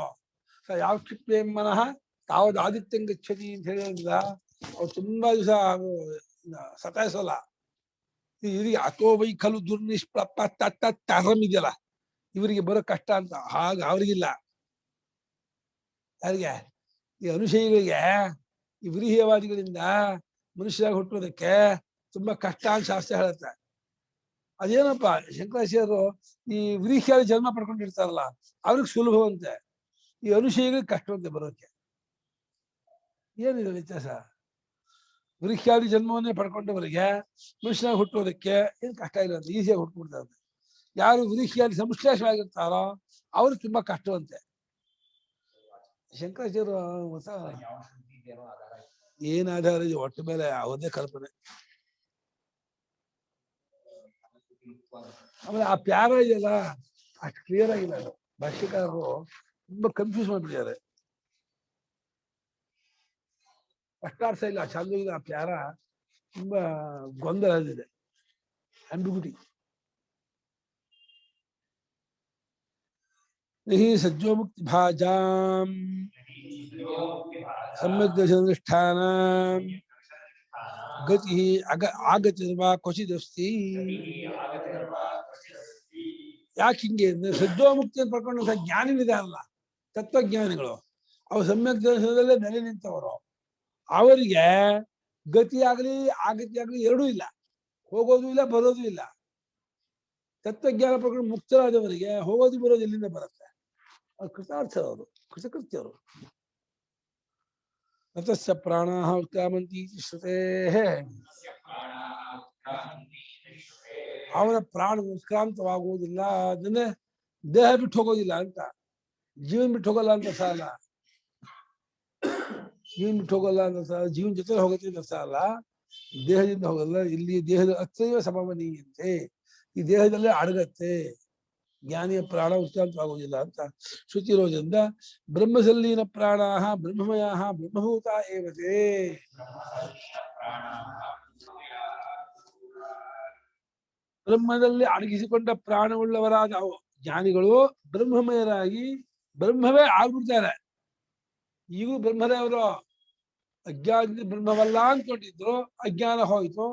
ಯಾವ ಕ್ಷಿಪ್ಯ ಮನಃ ತಾವದ್ ಆದಿತ್ಯಂಗ ಗಚ್ಚತಿ ಅಂತ ಹೇಳಿದ್ರಿಂದ ಅವ್ರು ತುಂಬಾ ದಿವಸ ಸತಾಯಿಸಲ್ಲ. ಇವರಿಗೆ ಅಥೋ ವೈ ಖಲು ದುರ್ನಿಷ್ಪ್ರಪ ತರಂ ಇದೆಯಲ್ಲ, ಇವರಿಗೆ ಬರೋ ಕಷ್ಟ ಅಂತ. ಹಾಗ ಅವ್ರಿಗಿಲ್ಲ. ಯಾರಿಗೆ? ಈ ಅನುಶಯಿಗಳಿಗೆ, ಈ ವ್ರೀಹ್ಯವಾದಿಗಳಿಂದ ಮನುಷ್ಯರಾಗಿ ಹುಟ್ಟೋದಕ್ಕೆ ತುಂಬಾ ಕಷ್ಟ ಅಂತ ಶಾಸ್ತ್ರ ಹೇಳುತ್ತೆ. ಅದೇನಪ್ಪ, ಶಂಕರಾಚಾರ್ಯರು ಈ ವ್ರೀಹ್ಯಾದಿ ಜನ್ಮ ಪಡ್ಕೊಂಡಿರ್ತಾರಲ್ಲ ಅವ್ರಿಗೆ ಸುಲಭವಂತೆ, ಈ ಅನುಶಯಿಗಳಿಗೆ ಕಷ್ಟವಂತೆ ಬರೋಕೆ. ಏನಿದೆ ವ್ಯತ್ಯಾಸ? ವ್ರೀಹ್ಯಾದಿ ಜನ್ಮವನ್ನೇ ಪಡ್ಕೊಂಡವರಿಗೆ ಮನುಷ್ಯನಾಗಿ ಹುಟ್ಟೋದಕ್ಕೆ ಏನು ಕಷ್ಟ ಇಲ್ಲ ಅಂತ, ಈಸಿಯಾಗಿ ಹುಟ್ಬಿಡ್ತಾರೆ. ಯಾರು ವ್ರೀಹ್ಯಾದಿ ಸಂಶ್ಲೇಷವಾಗಿರ್ತಾರೋ ಅವ್ರಿಗೆ ತುಂಬಾ ಕಷ್ಟವಂತೆ. ಶಂಕರಾಚಾರ್ಯರು ಹೊಸ ಏನ್ ಆಧಾರ ಇದೆ ಒಟ್ಟ ಮೇಲೆ ಅವರದೇ ಕಲ್ಪನೆ. ಆಮೇಲೆ ಆ ಪ್ಯಾರ ಇದೆಯಲ್ಲ ಅಷ್ಟು ಕ್ಲಿಯರ್ ಆಗಿಲ್ಲ. ಭಾಷ್ಯಕಾರರು ತುಂಬಾ ಕನ್ಫ್ಯೂಸ್ ಮಾಡ್ಬಿಟ್ಟಿದ್ದಾರೆ. ಅಷ್ಟಾರ್ಥ ಇಲ್ಲ, ಚಂದ ಇಲ್ಲ. ಆ ಪ್ಯಾರ ತುಂಬಾ ಗೊಂದಲ ಇದೆ, ಅಂಬಿಗುಟಿ. ನಿಹಿ ಸಜ್ಜೋ ಮುಕ್ತಿ ಭಾಜಾಂ ಸಮ್ಯಕ್ ದರ್ಶನಾನುಷ್ಠಾನ ಗತಿ ಆಗತಿರ್ವಾ ಕ್ವಚಿದಸ್ತಿ. ಯಾಕೆ ಹಿಂಗೆ ಅಂದ್ರೆ ಸದ್ಯೋಮುಕ್ತಿಯನ್ನು ಪಡ್ಕೊಂಡಂತಹ ಜ್ಞಾನಿಗಳಿದಾರಲ್ಲ, ತತ್ವಜ್ಞಾನಿಗಳು, ಅವ್ರು ಸಮ್ಯಕ್ ದರ್ಶನದಲ್ಲೇ ನೆಲೆ ನಿಂತವರು. ಅವರಿಗೆ ಗತಿಯಾಗಲಿ ಆಗತಿಯಾಗಲಿ ಎರಡೂ ಇಲ್ಲ, ಹೋಗೋದು ಇಲ್ಲ ಬರೋದು ಇಲ್ಲ. ತತ್ವಜ್ಞಾನ ಪಡ್ಕೊಂಡು ಮುಕ್ತರಾದವರಿಗೆ ಹೋಗೋದು ಬರೋದು ಎಲ್ಲಿಂದ ಬರುತ್ತೆ? ಅವ್ರು ಕೃತಾರ್ಥರವರು, ಕೃತಕೃತ್ಯರು. ತತಸ್ಯ ಪ್ರಾಣಾಃ ಉತ್ಕ್ರಾಮಂತಿ ಶ್ರುತೇ, ಅವನ ಪ್ರಾಣ ಉತ್ಕ್ರಾಂತವಾಗುವುದಿಲ್ಲ, ಅದನ್ನೇ ದೇಹ ಬಿಟ್ಟು ಹೋಗೋದಿಲ್ಲ ಅಂತ. ಜೀವನ್ ಬಿಟ್ಟು ಹೋಗಲ್ಲ ಅಂತ ಸಾಲ, ಜೀವನ್ ಬಿಟ್ಟು ಹೋಗಲ್ಲ ಅಂತ ಸಾಲ, ಜೀವನ್ ಜೊತೆ ಹೋಗುತ್ತೆ ಅಂತ ಸಾಲ, ದೇಹದಿಂದ ಹೋಗಲ್ಲ. ಇಲ್ಲಿ ದೇಹದ ಅತ್ಯವ ಸಮವನೀಯಂತೆ, ಈ ದೇಹದಲ್ಲೇ ಅಡಗತ್ತೆ, ಜ್ಞಾನಿಯ ಪ್ರಾಣ ಉತ್ಕ್ರಾಂತವಾಗುವುದಿಲ್ಲ ಅಂತ ಶ್ರುತಿ ಇರೋದ್ರಿಂದ ಬ್ರಹ್ಮಸಲ್ಲೀನ ಪ್ರಾಣಾಃ ಬ್ರಹ್ಮಮಯಾಃ ಬ್ರಹ್ಮಭೂತ ಏವತೆ. ಬ್ರಹ್ಮದಲ್ಲಿ ಅಡಗಿಸಿಕೊಂಡ ಪ್ರಾಣವುಳ್ಳವರಾದ ಜ್ಞಾನಿಗಳು ಬ್ರಹ್ಮಮಯರಾಗಿ ಬ್ರಹ್ಮವೇ ಆಗ್ಬಿಡ್ತಾರೆ. ಈಗೂ ಬ್ರಹ್ಮರೇ ಅವರು. ಅಜ್ಞಾನ ಬ್ರಹ್ಮವಲ್ಲ ಅಂದ್ಕೊಂಡಿದ್ರು, ಅಜ್ಞಾನ ಹೋಯ್ತು.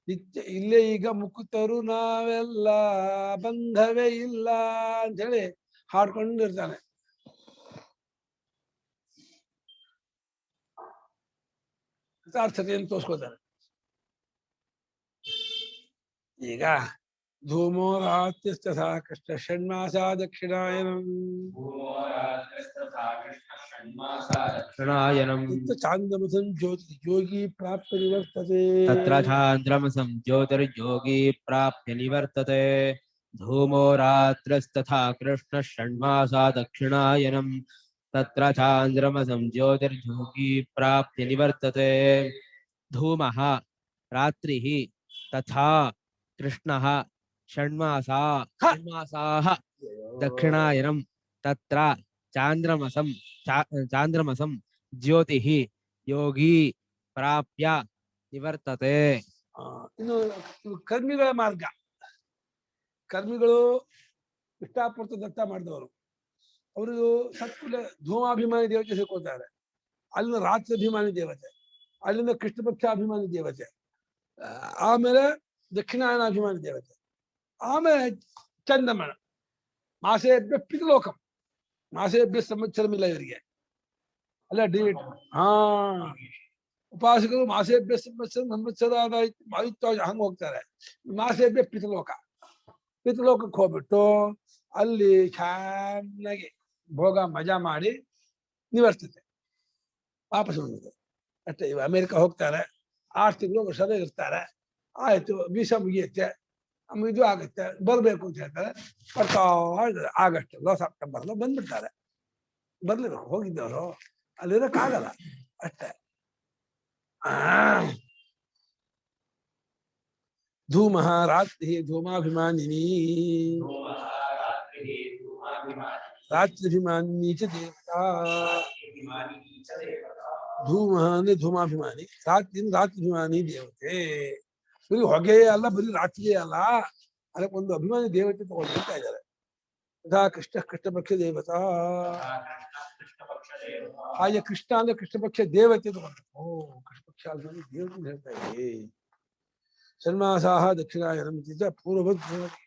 ನಿತ್ಯ ಇಲ್ಲೇ ಈಗ ಮುಕ್ಕುತ್ತರು ನಾವೆಲ್ಲ, ಬಂಧವೇ ಇಲ್ಲ ಅಂತ ಹೇಳಿ ಹಾಡ್ಕೊಂಡಿರ್ತಾನೆ. ಕೃತಾರ್ಥತೆಯನ್ನು ತೋರಿಸ್ಕೋತಾನೆ. ಈಗ ಧೂಮೋ ರಾತ್ರಿಸ್ತಥಾ ಕೃಷ್ಣ ಷಣ್ಮಾಸ ದಕ್ಷಿಣಾಯನಂ ಚಾಂದ್ರಮಸಂ ಜ್ಯೋತಿ ಯೋಗಿ ಪ್ರಾಪ್ಯ ನಿವರ್ತತೆ. ತತ್ರ ಚಾಂದ್ರಮಸಂ ಜ್ಯೋತಿರ್ಯೋಗಿ ಪ್ರಾಪ್ಯ ನಿವರ್ತತೆ. ಧೂಮೋ ರಾತ್ರಸ್ತಥಾ ಕೃಷ್ಣ ಷಣ್ಮಾಸಾ ದಕ್ಷಿಣಾಯನಂ ತತ್ರ ಚಾಂದ್ರಮಸಂ ಜ್ಯೋತಿರ್ಯೋಗಿ ಪ್ರಾಪ್ಯ ನಿವರ್ತತೆ. ಧೂಮಃ ರಾತ್ರಿಃ ತಥಾ ಕೃಷ್ಣಃ ಷಣ್ಮಾಸಾಃ ದಕ್ಷಿಣಾಯನಂ ತತ್ರ ಚಾಂದ್ರಮಸಂ ಜ್ಯೋತಿಃ ಯೋಗಿ ಪ್ರಾಪ್ಯ ನಿವರ್ತತೆ. ಇನ್ನು ಕರ್ಮಿಗಳ ಮಾರ್ಗ. ಕರ್ಮಿಗಳು ಇಷ್ಟಾಪೂರ್ತ ದತ್ತ ಮಾಡಿದವರು, ಅವರು ಸತ್ಕುಲ ಧೂಮಾಭಿಮಾನಿ ದೇವತೆ ಸಿಕ್ಕೋತಾರೆ. ಅಲ್ಲಿಂದ ರಾತ್ರಿ ಅಭಿಮಾನಿ ದೇವತೆ, ಅಲ್ಲಿಂದ ಕೃಷ್ಣ ಪಕ್ಷ ಅಭಿಮಾನಿ ದೇವತೆ, ಆಮೇಲೆ ದಕ್ಷಿಣಾಯನ ಅಭಿಮಾನಿ ದೇವತೆ, ಆಮೇಲೆ ಚಂದಮಣ. ಮಾಸೇಭ್ಯ ಪಿತೃಲೋಕಂ, ಮಾಸೇಭ್ಯ ಸಂವತ್ಸರಮಿಲ್ಲ ಇವರಿಗೆ. ಅಲ್ಲ ಡಿಲೀಟ್. ಉಪಾಸಕರು ಮಾಸೇಭ್ಯ ಸಂವತ್ಸರ ಆಯುಕ್ತ ಹಂಗ ಹೋಗ್ತಾರೆ. ಮಾಸೇಭ್ಯ ಪಿತೃಲೋಕ, ಪಿತೃಲೋಕಕ್ಕೆ ಹೋಗ್ಬಿಟ್ಟು ಅಲ್ಲಿ ಚೆನ್ನಾಗಿ ಭೋಗ ಮಜಾ ಮಾಡಿ ನಿವರ್ತತೆ, ವಾಪಸ್ ಬಂದಿದೆ ಅಷ್ಟೇ. ಇವ ಅಮೆರಿಕ ಹೋಗ್ತಾರೆ, 6 ತಿಂಗಳು ವರ್ಷದ ಇರ್ತಾರೆ. ಆಯ್ತು, ವೀಸಾ ಮುಗಿಯುತ್ತೆ, ಇದು ಆಗುತ್ತೆ, ಬರ್ಬೇಕು ಅಂತ ಹೇಳ್ತಾರೆ. ಬರ್ತಾ ಇದ್ದಾರೆ. ಆಗಸ್ಟ್ ಸೆಪ್ಟೆಂಬರ್లో ಬಂದ್ಬಿಡ್ತಾರೆ. ಬರ್ಲಿಬೇಕು, ಹೋಗಿದ್ದವರು ಅಲ್ಲಿರೋಕ್ಕಾಗಲ್ಲ ಅಷ್ಟೇ. ಧೂಮಃ ರಾತ್ರಿ ಧೂಮಾಭಿಮಾನಿನಿ, ರಾತ್ರಿಭಿಮಾನಿ ಚ ದೇವತಾ. ಧೂಮ ಅಂದ್ರೆ ಧೂಮಾಭಿಮಾನಿ, ರಾತ್ರಿಭಿಮಾನಿ ದೇವತೆ. ಬರೀ ಹೊಗೆಯೇ ಅಲ್ಲ, ಬರೀ ರಾತ್ರಿಯೇ ಅಲ್ಲ, ಅದಕ್ಕೊಂದು ಅಭಿಮಾನಿ ದೇವತೆ ತಗೊಳ್ತಾ ಇದ್ದಾರೆ. ಯಥಾ ಕೃಷ್ಣ ಪಕ್ಷ ದೇವತಾ. ಹಾಗೆ ಕೃಷ್ಣ ಅಂದ್ರೆ ಕೃಷ್ಣ ಪಕ್ಷ ದೇವತೆ ತಗೊಳ್ತಾರೆ. ಓ, ಕೃಷ್ಣ ಪಕ್ಷ ಅಭಿಮಾನಿ ದೇವತೆ ಹೇಳ್ತಾ ಇದ್ದೀವಿ. ಷಣ್ಮಾಸಾಃ ದಕ್ಷಿಣಾಯನಂ ಇತ್ಯುಕ್ತೆ ಪೂರ್ವವತ್ ದೇವತಾ.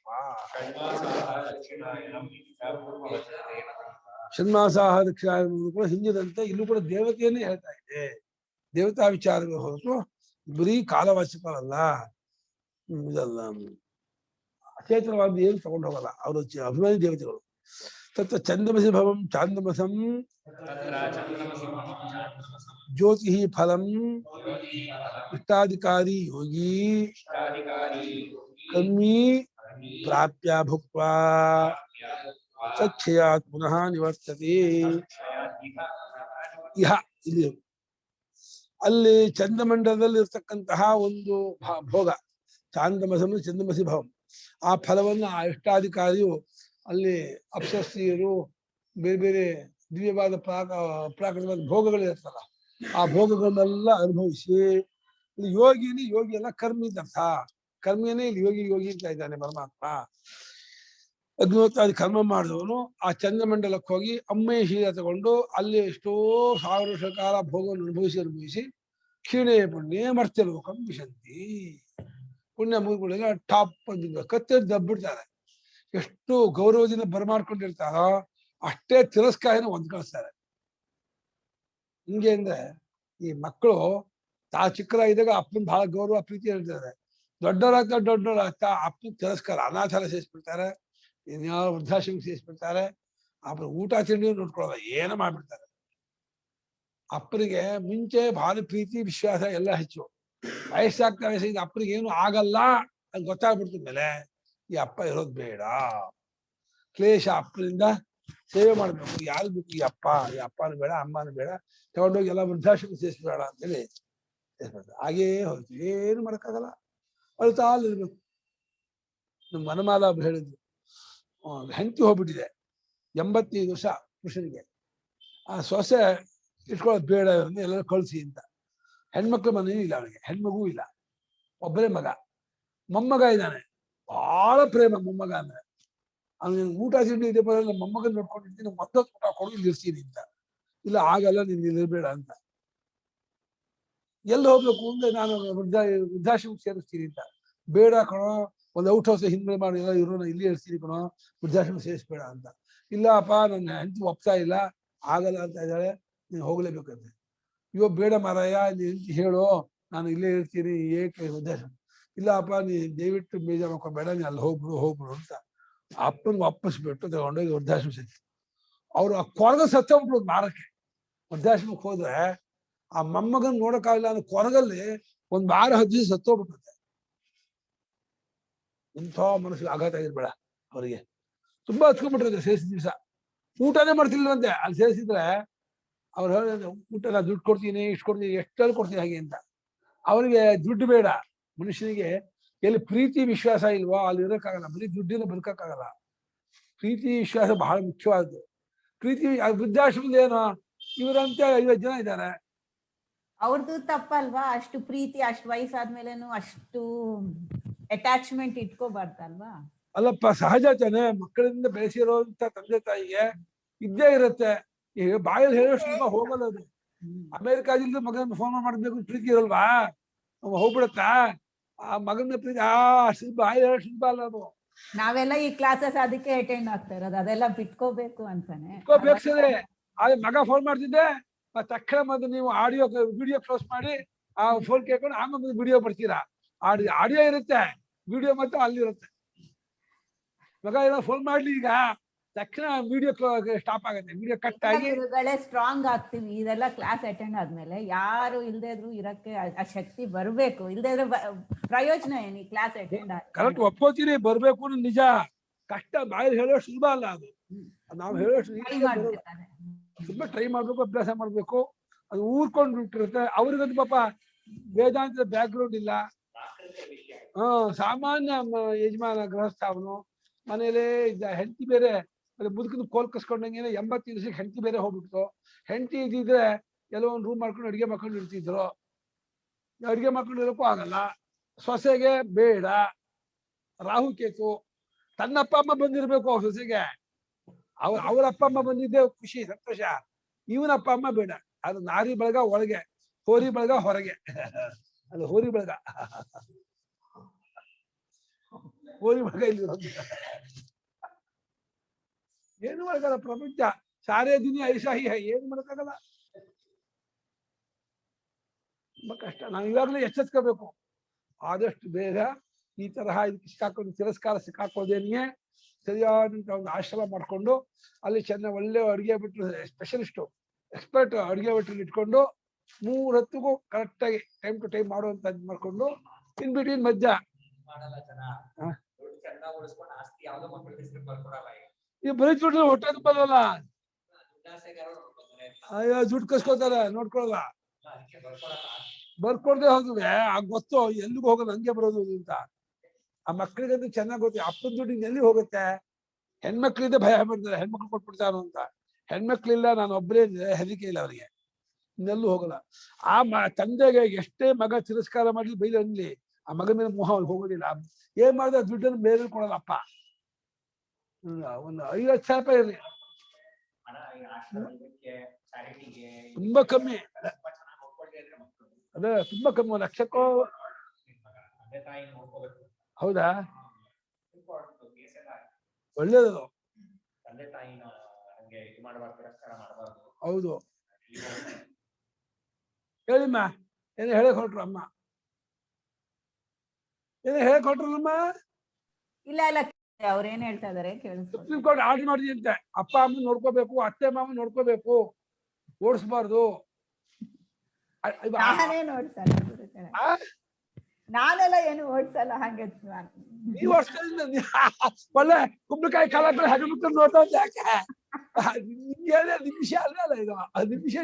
ಷಣ್ಮಾಸಾಃ ದಕ್ಷಿಣಾಯನಂ ಕೂಡ ಹಿಂದಿನಂತೆ ಇಲ್ಲೂ ಕೂಡ ದೇವತೆಯನ್ನೇ ಹೇಳ್ತಾ ಇದೆ. ದೇವತಾ ವಿಚಾರಗಳು ಹೊರತು ಬರೀ ಕಾಲವಾಚಕವಲ್ಲ, ಇದಲ್ಲ, ಅಚೇತನವಾದ ಏನು ತಗೊಂಡು ಹೋಗಲ್ಲ ಅವರು, ಅಭಿಮಾನಿ ದೇವತೆಗಳು. ತತ್ರ ಚಂದ್ರಮಸಿ ಭವಂ ಚಾಂದ್ರಮಸಂ ಜ್ಯೋತಿ ಫಲಂ ಇಷ್ಟಾಧಿಕಾರಿ ಯೋಗಿ ಕರ್ಮಿ ಪ್ರಾಪ್ಯ ಭುಕ್ತ್ವಾ ಸಚ್ಛಯಾತ್ ಪುನಃ ನಿವರ್ತತೆ. ಇಹ ಇಲ್ಲಿ ಅಲ್ಲಿ ಚಂದ್ರಮಂಡಲದಲ್ಲಿ ಇರ್ತಕ್ಕಂತಹ ಒಂದು ಭೋಗ, ಚಾಂದ್ರಮಸಂ ಚಂದ್ರಮಸಿ ಭವಂ, ಆ ಫಲವನ್ನು ಆ ಇಷ್ಟಾಧಿಕಾರಿಯು ಅಲ್ಲಿ ಅಪ್ಸಸ್ತ್ರೀಯರು ಬೇರೆ ಬೇರೆ ದಿವ್ಯವಾದ ಪ್ರಾಕೃತವಾದ ಭೋಗಗಳಿರುತ್ತಲ್ಲ, ಆ ಭೋಗಗಳನ್ನೆಲ್ಲ ಅನುಭವಿಸಿ. ಇಲ್ಲಿ ಯೋಗಿ ಎಲ್ಲ ಕರ್ಮಿ ಅರ್ಥ. ಕರ್ಮಿಯನ್ನೇ ಇಲ್ಲಿ ಯೋಗಿ ಅಂತ ಇದ್ದಾನೆ ಪರಮಾತ್ಮ. ಅಗ್ನಿಹೋತ್ರಾದಿ ಕರ್ಮ ಮಾಡಿದವನು ಆ ಚಂದ್ರಮಂಡಲಕ್ಕೆ ಹೋಗಿ ಅಮ್ಮೆ ಶೀಲ ತಗೊಂಡು ಅಲ್ಲಿ ಎಷ್ಟೋ 1000 ವರ್ಷ ಕಾಲ ಭೋಗವನ್ನು ಅನುಭವಿಸಿ ಕ್ಷೀಣೆ ಪುಣ್ಯ ಮರ್ತ್ಯ ಲೋಕಂ ವಿಶಂತಿ. ಪುಣ್ಯ ಮುಗಿಗಳಿಗೆ ಟಾಪ್ ಬಂದಿದ್ದ ಕತ್ತೆ ದಬ್ಬಿಡ್ತಾರೆ. ಎಷ್ಟು ಗೌರವದಿಂದ ಬರಮಾಡ್ಕೊಂಡಿರ್ತಾರೋ ಅಷ್ಟೇ ತಿರಸ್ಕಾರನ ಹೊಂದ್ಕೊಳ್ತಾರೆ. ಹಿಂಗೆ ಅಂದ್ರೆ ಈ ಮಕ್ಕಳು ಚಿಕ್ಕರಾಗಿದ್ದಾಗ ಅಪ್ಪನ ಬಹಳ ಗೌರವ ಪ್ರೀತಿ ಇರ್ತಾರೆ. ದೊಡ್ಡವರಾಗ್ತಾ ಅಪ್ಪನ ತಿರಸ್ಕಾರ, ಅನಾಥಾಲ ಸೇರಿಸ್ಬಿಡ್ತಾರೆ, ಇನ್ಯಾವ ವೃದ್ಧಾಶ್ರಮ ಸೇರಿಸ್ಬಿಡ್ತಾರೆ. ಆಮೇಲೆ ಊಟ ತಿಂಡಿ ನೋಡ್ಕೊಳ್ಳೋಲ್ಲ, ಏನೋ ಮಾಡ್ಬಿಡ್ತಾರೆ. ಅಪ್ಪನಿಗೆ ಮುಂಚೆ ಭಾರಿ ಪ್ರೀತಿ ವಿಶ್ವಾಸ ಎಲ್ಲ ಹೆಚ್ಚು. ವಯಸ್ಸಾಗ್ತಾ ವಯಸ್ಸಿಗೆ ಅಪ್ಪನಿಗೆ ಏನು ಆಗಲ್ಲ ಅದು ಗೊತ್ತಾಗ್ಬಿಡ್ತ ಮೇಲೆ ಈ ಅಪ್ಪ ಇರೋದು ಬೇಡ, ಕ್ಲೇಶ ಅಪ್ಪನಿಂದ ಸೇವೆ ಮಾಡ್ಬೇಕು. ಯಾರು ಬೇಕು ಈ ಅಪ್ಪನೂ ಬೇಡ ಅಮ್ಮನೂ ಬೇಡ, ತಗೊಂಡೋಗಿ ಎಲ್ಲ ವೃದ್ಧಾಶ್ರಮ ಸೇರಿಸ್ಬೇಡ ಅಂತೇಳಿ ಸೇರಿಸ್ಬಿಡ್ತಾರೆ. ಹಾಗೇ ಹೋಯ್ತು, ಏನು ಮಾಡಕ್ಕಾಗಲ್ಲ, ಅಳ್ತಾ ಇರ್ಬೇಕು. ನಮ್ಮ ವನಮಾಲ ಹೇಳಿದ್ರು, ಹೆಂಡತಿ ಹೋಗ್ಬಿಟ್ಟಿದೆ, 85 ವರ್ಷ ಪುರುಷನಿಗೆ. ಆ ಸೊಸೆ ಇಟ್ಕೊಳ್ಳೋದು ಬೇಡ ಎಲ್ಲರೂ ಕಳಿಸಿ ಅಂತ. ಹೆಣ್ಮಕ್ಳು ಮನೇಲಿ ಇಲ್ಲ, ಅವನಿಗೆ ಹೆಣ್ಮಗೂ ಇಲ್ಲ, ಒಬ್ಬರೇ ಮಗ. ಮೊಮ್ಮಗ ಇದ್ದಾನೆ, ಬಹಳ ಪ್ರೇಮ ಮೊಮ್ಮಗ ಅಂದ್ರೆ. ಅವನಿಗೆ ಊಟ ತಿಂಡಿ ಇದೆ ಬರಲ್ಲ, ಮೊಮ್ಮಗನ್ ನೋಡ್ಕೊಂಡಿರ್ತೀನಿ, ಮತ್ತೊಂದು ಊಟ ಕೊಡೋದು ಇರ್ತೀನಿ ಅಂತ. ಇಲ್ಲ ಆಗಲ್ಲ, ನೀನ್ ಇರ್ಬೇಡ ಅಂತ. ಎಲ್ಲಿ ಹೋಗ್ಬೇಕು ಅಂದ್ರೆ ನಾನು ವೃದ್ಧಾಶ್ರಮಕ್ಕೆ ಸೇರಿಸ್ತೀನಿ ಅಂತ. ಬೇಡ ಕಣೋ, ಒಂದು ಔಟ್ ಹೌಸ್ ಹಿಂದೆ ಮಾಡಿ ಎಲ್ಲ ಇರೋಣ, ಇಲ್ಲಿ ಇರ್ತೀನಿ ಕಣೋ, ವೃದ್ಧಾಶ್ರಮ ಸೇರಿಸ್ಬೇಡ ಅಂತ. ಇಲ್ಲಪ್ಪ ನನ್ನ ಹೆಂಡತಿ ಒಪ್ತಾ ಇಲ್ಲ, ಆಗಲ್ಲ ಅಂತ ಇದ್ದಾಳೆ, ನೀನು ಹೋಗ್ಲೇಬೇಕಂತೆ. ಇವಾಗ ಬೇಡ ಮಾರಾಯ, ನೀನ್ ಹೇಳು, ನಾನು ಇಲ್ಲೇ ಇರ್ತೀನಿ, ಏಕೆ ವೃದ್ಧಾಶ್ರಮ. ಇಲ್ಲಪ್ಪ ನೀ ದಯವಿಟ್ಟು ಬೇಜಾರು ಮಾಡ್ಕೊಬೇಡ, ನೀ ಅಲ್ಲಿ ಹೋಗ್ಬಿಡು ಅಂತ ಅಪ್ಪನಿಗೆ ವಾಪಸ್ಬಿಟ್ಟು ತಗೊಂಡೋಗಿ ವೃದ್ಧಾಶ್ರಮ ಸೇರಿಸಿ. ಅವ್ರು ಆ ಕೊರಗ ಸತ್ತೋಗ್ಬಿಡೋದು ಮಾರಕ್ಕೆ. ವೃದ್ಧಾಶ್ರಮಕ್ಕೆ ಹೋದ್ರೆ ಆ ಮೊಮ್ಮಗನ್ ನೋಡಕ್ಕಾಗಲ್ಲ ಅನ್ನೋ ಕೊರಗಲ್ಲಿ 1 ವಾರ 10 ದಿವಸ ಸತ್ತೋಗ್ಬಿಡುತ್ತೆ. ಇಂಥ ಮನಸ್ಸಿಗೆ ಆಘಾತ ಆಗಿರ್ಬೇಡ ಅವರಿಗೆ. ತುಂಬಾ ಹಚ್ಕೊಂಡ್ಬಿಟ್ಟಿರುತ್ತೆ ಸೇರಿಸಿದ ದಿವಸ. ಊಟನೇ ಮಾಡ್ತಿಲ್ವಂತೆ ಅಲ್ಲಿ ಸೇರಿಸಿದ್ರೆ. ಅವ್ರು ಹೇಳಿದ್ರೆ ಊಟ ದುಡ್ಡು ಕೊಡ್ತೀನಿ, ಇಷ್ಟು ಕೊಡ್ತೀನಿ, ಎಷ್ಟೆಲ್ಲ ಕೊಡ್ತೀನಿ ಹಾಗೆ ಅಂತ. ಅವರಿಗೆ ದುಡ್ಡು ಬೇಡ. ಮನುಷ್ಯನಿಗೆ ಎಲ್ಲಿ ಪ್ರೀತಿ ವಿಶ್ವಾಸ ಇಲ್ವೋ ಅಲ್ಲಿ ಇರೋಕ್ಕಾಗಲ್ಲ, ಬರೀ ದುಡ್ಡಿನ ಬದುಕಕ್ಕಾಗಲ್ಲ. ಪ್ರೀತಿ ವಿಶ್ವಾಸ ಬಹಳ ಮುಖ್ಯವಾದ್ದು. ಪ್ರೀತಿ ವೃದ್ಧಾಶ್ರಮದ ಏನೋ ಇವರಂತೆ 50 ಜನ ಇದ್ದಾರೆ. ಅವ್ರದ್ದು ತಪ್ಪಲ್ವಾ? ಅಷ್ಟು ಪ್ರೀತಿ ಅಷ್ಟು ವಯಸ್ಸಾದ್ಮೇಲೆನು ಅಷ್ಟು ಅಟ್ಯಾಚ್ಮೆಂಟ್ ಇಟ್ಕೋಬಾರ್ದಲ್ವಾ? ಅಲ್ಲಪ್ಪ, ಸಹಜ ತಾನೆ, ಮಕ್ಕಳಿಂದ ಬೆಳೆಸಿರೋಂತ ತಂದೆ ತಾಯಿಗೆ ಇದ್ದೇ ಇರುತ್ತೆ. ಈಗ ಬಾಯಲ್ಲಿ ಹೇಳೋಷ್ಟು ಹೋಗಲ್ಲ ಅದು. ಅಮೆರಿಕಾದಿಂದ ಮಗನ ಫೋನ್ ಮಾಡ್ಬೇಕು ಪ್ರೀತಿ ಇರಲ್ವಾ? ಹೋಗ್ಬಿಡತ್ತಾ ಆ ಮಗನ ಪ್ರೀತಿ? ಬಾಯಲ್ಲಿ ಹೇಳೋ ಶಿಲ್ಪ ಅಲ್ಲ ಅದು. ನಾವೆಲ್ಲ ಈ ಕ್ಲಾಸಸ್ ಅದಕ್ಕೆ ಅಟೆಂಡ್ ಆಗ್ತಾ ಇರೋದು, ಅದೆಲ್ಲ ಬಿಟ್ಕೋಬೇಕು ಅಂತಾನೆ. ಸರಿ, ಆದ್ರೆ ಮಗ ಫೋನ್ ಮಾಡ್ತಿದ್ದೆ, ತಕ್ಷಣ ಮತ್ತೆ ನೀವು ವಿಡಿಯೋ ಕ್ಲೋಸ್ ಮಾಡಿ ಆ ಫೋನ್ ಕೇಳ್ಕೊಂಡು ಆಮೇಲೆ ವಿಡಿಯೋ ಬರ್ತೀರಾ. ಆಡಿಯೋ ಇರುತ್ತೆ, ವಿಡಿಯೋ ಮತ್ತೆ ಅಲ್ಲಿರುತ್ತೆ. ಮಗ ಏನೋ ಫೋನ್ ಮಾಡ್ಲಿ, ಈಗ ತಕ್ಷಣ ವಿಡಿಯೋ ಸ್ಟಾಪ್ ಆಗುತ್ತೆ, ವಿಡಿಯೋ ಕಟ್ ಆಗಿ. ಸ್ಟ್ರಾಂಗ್ ಆಗ್ತೀವಿ ಇದೆಲ್ಲ ಕ್ಲಾಸ್ ಅಟೆಂಡ್ ಆದ್ಮೇಲೆ. ಯಾರು ಇಲ್ದೇ ಇದ್ರು ಇರಕ್ಕೆ ಆ ಶಕ್ತಿ ಬರ್ಬೇಕು, ಇಲ್ದೇ ಇದ್ರೆ ಪ್ರಯೋಜನ ಏನು? ಈ ಕ್ಲಾಸ್ ಅಟೆಂಡ್ ಕರೆಕ್ಟ್ ಒಪ್ಕೋತೀರಿ, ಬರ್ಬೇಕು ನಿಜ. ಕಷ್ಟ, ಬಾಯಲ್ಲಿ ಹೇಳೋ ಸುಲಭ ಅಲ್ಲ ಅದು. ನಾವು ಹೇಳೋ ತುಂಬಾ ಟ್ರೈ ಮಾಡ್ಬೇಕು, ಅಭ್ಯಾಸ ಮಾಡ್ಬೇಕು. ಅದು ಊರ್ಕೊಂಡು ಬಿಟ್ಟಿರುತ್ತೆ. ಅವ್ರಿಗಂತೂ ಪಾಪ ವೇದಾಂತದ ಬ್ಯಾಕ್ ಗ್ರೌಂಡ್ ಇಲ್ಲ. ಸಾಮಾನ್ಯ ಯಜಮಾನ ಗೃಹಸ್ಥ, ಅವನು ಮನೇಲೇ ಇದ್ದ. ಹೆಂಡತಿ ಬೇರೆ ಮುದುಕನ ಕೋಲ್ ಕಸ್ಕೊಂಡಂಗೆ 85 ದಿವಸಕ್ಕೆ ಹೆಂಡತಿ ಬೇರೆ ಹೋಗ್ಬಿಡ್ತು. ಹೆಂಡತಿ ಇದ್ದಿದ್ರೆ ಎಲ್ಲೋ ಒಂದು ರೂಮ್ ಮಾಡ್ಕೊಂಡು ಅಡಿಗೆ ಮಾಡ್ಕೊಂಡು ಇರ್ತಿದ್ರು. ಅಡಿಗೆ ಮಾಡ್ಕೊಂಡು ಇರೋಕ್ಕೂ ಆಗಲ್ಲ. ಸೊಸೆಗೆ ಬೇಡ, ರಾಹು ಕೇತು. ತನ್ನ ಅಪ್ಪ ಅಮ್ಮ ಬಂದಿರ್ಬೇಕು ಅವ್ರ ಸೊಸೆಗೆ, ಅವ್ರ ಅಪ್ಪ ಅಮ್ಮ ಬಂದಿದ್ದೆ ಖುಷಿ ಸಂತೋಷ. ಇವನ ಅಪ್ಪ ಅಮ್ಮ ಬೇಡ. ಅದು ನಾರಿ ಬಳಗ ಒಳಗೆ, ಹೋರಿ ಬಳಗ ಹೊರಗೆ. ಅದು ಹೋರಿ ಬಳಗ, ಹೋರಿ ಬಳಗ ಇಲ್ಲಿ ಏನು ಮಾಡಕ್ಕಲ್ಲ. ಪ್ರಪಂಚ ಸಾರೇ ದಿನ ಐಸಾಹಿ ಏನು ಮಾಡಕ್ಕಾಗಲ್ಲ. ತುಂಬಾ ಕಷ್ಟ. ನಾವು ಇವಾಗಲೇ ಎಚ್ಚೆತ್ಕೋಬೇಕು. ಆದಷ್ಟು ಬೇಗ ಈ ತರಹ ಇದಕ್ಕೆ ಸಿಕ್ಕಾಕೊಂಡು ತಿರಸ್ಕಾರ ಸಿಕ್ಕಾಕೋದೇನಿಗೆ ಸರಿಯಾದಂತ ಒಂದು ಆಶ್ರಮ ಮಾಡ್ಕೊಂಡು ಅಲ್ಲಿ ಚೆನ್ನಾಗಿ ಒಳ್ಳೆ ಅಡುಗೆ ಬಿಟ್ಟರು ಸ್ಪೆಷಲಿಸ್ಟು ಎಕ್ಸ್ಪರ್ಟ್ ಅಡುಗೆ ಬಿಟ್ಟರು ಇಟ್ಕೊಂಡು 3 ಹೊತ್ತಿಗೂ ಕರೆಕ್ಟಾಗಿ ಟೈಮ್ ಟು ಟೈಮ್ ಮಾಡುವಂತ ಮಾಡ್ಕೊಂಡು ಇನ್ ಬಿಟ್ವೀನ್ ಮಧ್ಯ ಈ ಬರೀ ದುಡ್ಡು ಹೊಟ್ಟೆ ತುಂಬಲ್ವಲ್ಲ. ಅಯ್ಯೋ ದುಡ್ಡು ಕಸ್ಕೋತಾರೆ, ನೋಡ್ಕೊಳಲ್ಲ. ಬರ್ಕೊಡ್ದೆ ಹೋದ್ರೆ ಗೊತ್ತು ಎಲ್ಲಿಗೂ ಹೋಗೋದು, ಹಂಗೆ ಬರೋದು ಅಂತ. ಆ ಮಕ್ಕಳಿಗಂತೂ ಚೆನ್ನಾಗಿ ಗೊತ್ತು ಅಪ್ಪನ ದುಡ್ಡು ಎಲ್ಲಿ ಹೋಗುತ್ತೆ. ಹೆಣ್ಮಕ್ಳಿಂದ ಭಯ ಮಾಡ್ತಾರೆ, ಹೆಣ್ಮಕ್ಳು ಕೊಟ್ಬಿಡ್ತಾರೋ ಅಂತ. ಹೆಣ್ಮಕ್ಳಿಲ್ಲ, ನಾನು ಒಬ್ಬರೇ ಹೆದರಿಕೆ ಇಲ್ಲ ಅವರಿಗೆ, ಇನ್ನೆಲ್ಲೂ ಹೋಗಲ್ಲ. ಆ ತಂದೆಗೆ ಎಷ್ಟೇ ಮಗ ತಿರಸ್ಕಾರ ಮಾಡಲಿ ಬೈಲಿ ಅನ್ಲಿ, ಆ ಮಗನ ಮೇಲೆ ಮೋಹ ಅವ್ರಿಗೆ ಹೋಗೋದಿಲ್ಲ. ಏನ್ ಮಾಡಿದ್ರೆ ದುಡ್ಡನ್ನು ಬೇರೆ ಕೊಡೋಲ್ಲ ಅಪ್ಪ. ಒಂದು 5 ಲಕ್ಷ ರೂಪಾಯಿ ಇರಲಿ, ತುಂಬಾ ಕಮ್ಮಿ. ಅದೇ ತುಂಬಾ ಕಮ್ಮಿ, 1 ಲಕ್ಷಕ್ಕೋ. ಹೌದಾ? ಒಳ್ಳೇದು. ತಂದೆ ತಾಯಿನ ಹಂಗೆ ಇದು ಮಾಡಬಾರ್ದು, ತಿರಸ್ಕಾರ ಮಾಡಬಾರ್ದು. ಹೌದು. ಹೇಳಿಮ್ಮ, ಏನು ಹೇಳಕ್ ಹೊರಟ್ರು ಅಮ್ಮ? ಏನು ಹೇಳಕ್ ಹೊರಟ್ರಲ್ಲಮ್ಮ? ಇಲ್ಲ ಇಲ್ಲ, ಅವ್ರೇನ್ ಹೇಳ್ತಾ ಇದಾರೆ ಕೇಳಿಸ್ಕೊಳ್ಳಿ. ಸುಪ್ರೀಂ ಕೋರ್ಟ್ ಆರ್ಡರ್ ಮಾಡಿದಂತೆ ಅಪ್ಪ ಅಮ್ಮ ನೋಡ್ಕೋಬೇಕು, ಅತ್ತೆ ಮಾಮ ನೋಡ್ಕೋಬೇಕು, ಓಡಿಸ್ಬಾರ್ದು. ನಾನೇ ನೋಡ್ಸಲ್ಲ ಗುರುಗಳೇ. ನಾನೆಲ್ಲ ಏನು ಓಡ್ಸಲ್ಲ ಹಂಗೆ. ನೀವು ಅಷ್ಟೇ ಒಳ್ಳೆ ಕುಂಬಳಕಾಯಿ ಕಾಲ ಹಾಗೆ ನೋಡ್ತಾ ಯಾಕೆ ನಿಮಿಷ ಅಲ್ಲ ಇದು, ನಿಮಿಷ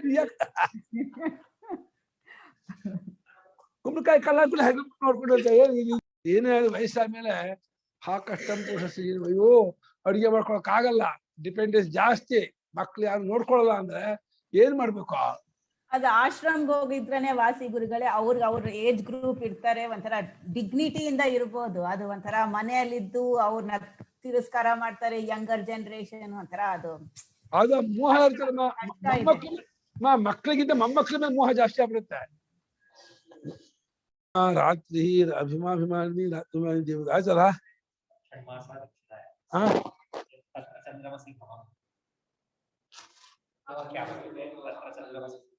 ಕುಂಬಳಕಾಯಿ ಕಾಲ ಹಾಗೆ ನೋಡ್ಕೊಂಡು ಏನೇ ವಯಸ್ಸಾದ್ಮೇಲೆ ಕಷ್ಟ ಅಯ್ಯೋ ಅಡಿಗೆ ಮಾಡ್ಕೊಳಕ್ ಆಗಲ್ಲ, ಡಿಪೆಂಡೆನ್ಸ್ ಜಾಸ್ತಿ, ಮಕ್ಳು ಯಾರು ನೋಡ್ಕೊಳಲ್ಲ ಅಂದ್ರೆ ಏನ್ ಮಾಡ್ಬೇಕು? ಅದು ಆಶ್ರಮ್ಗೆ ಹೋಗಿದ್ರೇನೆ ವಾಸಿ ಗುರುಗಳೇ. ಅವ್ರ ಏಜ್ ಗ್ರೂಪ್ ಇರ್ತಾರೆ, ಒಂಥರ ಡಿಗ್ನಿಟಿಯಿಂದ ಇರ್ಬೋದು. ಅದು ಒಂಥರ ಮನೆಯಲ್ಲಿದ್ದು ಅವ್ರನ್ನ ತಿರಸ್ಕಾರ ಮಾಡ್ತಾರೆ, ಯಂಗರ್ ಜನರೇಷನ್ ಒಂಥರ ಅದು ಮೋಹ ಇರ್ತದೆ. ಮಕ್ಕಳಿಗಿಂತ ಮೊಮ್ಮಕ್ಳ ಮೇಲೆ ಮೋಹ ಜಾಸ್ತಿ ಆಗ್ಬಿಡುತ್ತೆ. ರಾತ್ರಿ ಅಭಿಮಾನಿ ದೇವ ಆಯ್ತಲ್ಲ.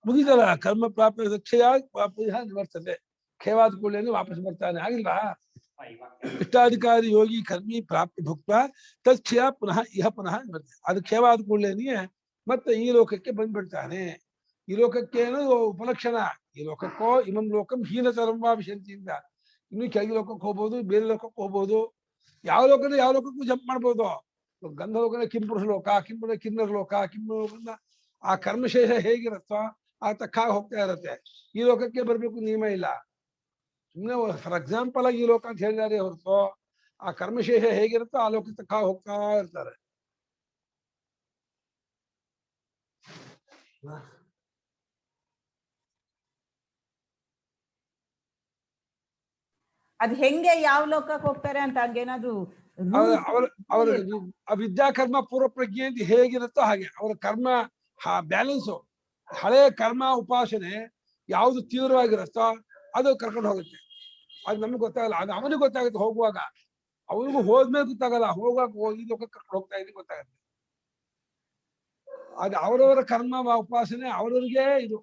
ಮುಗಿದಲ್ಲ, ಕರ್ಮ ಪ್ರಾಪ್ತ ಕ್ಷಯ ನಿವರ್ತದೆ. ಕ್ಷಯವಾದ ಕೂಡಲೇ ವಾಪಸ್ ಬರ್ತಾನೆ, ಆಗಿಲ್ವಾ? ಇಷ್ಟಾಧಿಕಾರಿ ಯೋಗಿ ಕರ್ಮಿ ಪ್ರಾಪ್ತಿ ಭುಕ್ತ ತತ್ಕ್ಷಯ ಪುನಃ ಇಹ ಪುನಃ ಬರ್ತದೆ. ಅದು ಕ್ಷಯವಾದ ಕೂಡಲೇನೆ ಮತ್ತೆ ಈ ಲೋಕಕ್ಕೆ ಬಂದ್ಬಿಡ್ತಾನೆ. ಈ ಲೋಕಕ್ಕೇನು ಉಪಲಕ್ಷಣ, ಈ ಲೋಕಕ್ಕೋ ಇಮಂ ಲೋಕಂ ಹೀನತರಂಬ ವಿಶಂತಿಯಿಂದ ಇನ್ನು ಕೆಳಗೆ ಲೋಕಕ್ಕೆ ಹೋಗ್ಬೋದು, ಬೇರೆ ಲೋಕಕ್ಕೆ ಹೋಗ್ಬೋದು. ಯಾವ ಲೋಕಕ್ಕೂ ಜಂಪ್ ಮಾಡ್ಬೋದು. ಗಂಧ ಲೋಕನ ಕಿಂಪುರುಷ ಲೋಕ, ಕಿನ್ನರ ಲೋಕ, ಲೋಕದಿಂದ ಆ ಕರ್ಮಶೇಷ ಹೇಗಿರುತ್ತೋ ಆ ತಕ್ಕ ಹೋಗ್ತಾ ಇರತ್ತೆ. ಈ ಲೋಕಕ್ಕೆ ಬರ್ಬೇಕು ನಿಯಮ ಇಲ್ಲ. ಸುಮ್ಮನೆ ಫಾರ್ ಎಕ್ಸಾಂಪಲ್ ಆಗಿ ಈ ಲೋಕ ಅಂತ ಹೇಳಿದಾರೆ ಹೊರತು ಆ ಕರ್ಮಶೇಷ ಹೇಗಿರುತ್ತೋ ಆ ಲೋಕಕ್ಕೆ ತಕ್ಕ ಹೋಗ್ತಾ ಇರ್ತಾರೆ. ಅದ್ ಹೆಂಗೆ ಯಾವ ಲೋಕಕ್ಕೆ ಹೋಗ್ತಾರೆ ಅಂತ ಹಂಗೇನಾದ್ರು ಅವರ ವಿದ್ಯಾಕರ್ಮ ಪೂರ್ವ ಪ್ರಜ್ಞೆ ಅಂತ ಹೇಗಿರುತ್ತೋ ಹಾಗೆ ಅವರ ಕರ್ಮ ಬ್ಯಾಲೆನ್ಸು. ಹಳೆ ಕರ್ಮ ಉಪಾಸನೆ ಯಾವ್ದು ತೀವ್ರವಾಗಿರುತ್ತೋ ಅದು ಕರ್ಕೊಂಡು ಹೋಗುತ್ತೆ. ಅದು ನಮ್ಗೆ ಗೊತ್ತಾಗಲ್ಲ, ಅದು ಅವನಿಗೆ ಗೊತ್ತಾಗುತ್ತೆ ಹೋಗುವಾಗ. ಅವನಿಗೂ ಹೋದ್ಮೇಲೆ ಗೊತ್ತಾಗಲ್ಲ, ಹೋಗುವಾಗ ಈ ಲೋಕಕ್ಕೆ ಕರ್ಕೊಂಡು ಹೋಗ್ತಾ ಇದ್ದೀನಿ ಗೊತ್ತಾಗುತ್ತೆ. ಅದು ಅವರವರ ಕರ್ಮ ಉಪಾಸನೆ ಅವರವ್ರಿಗೆ ಇದು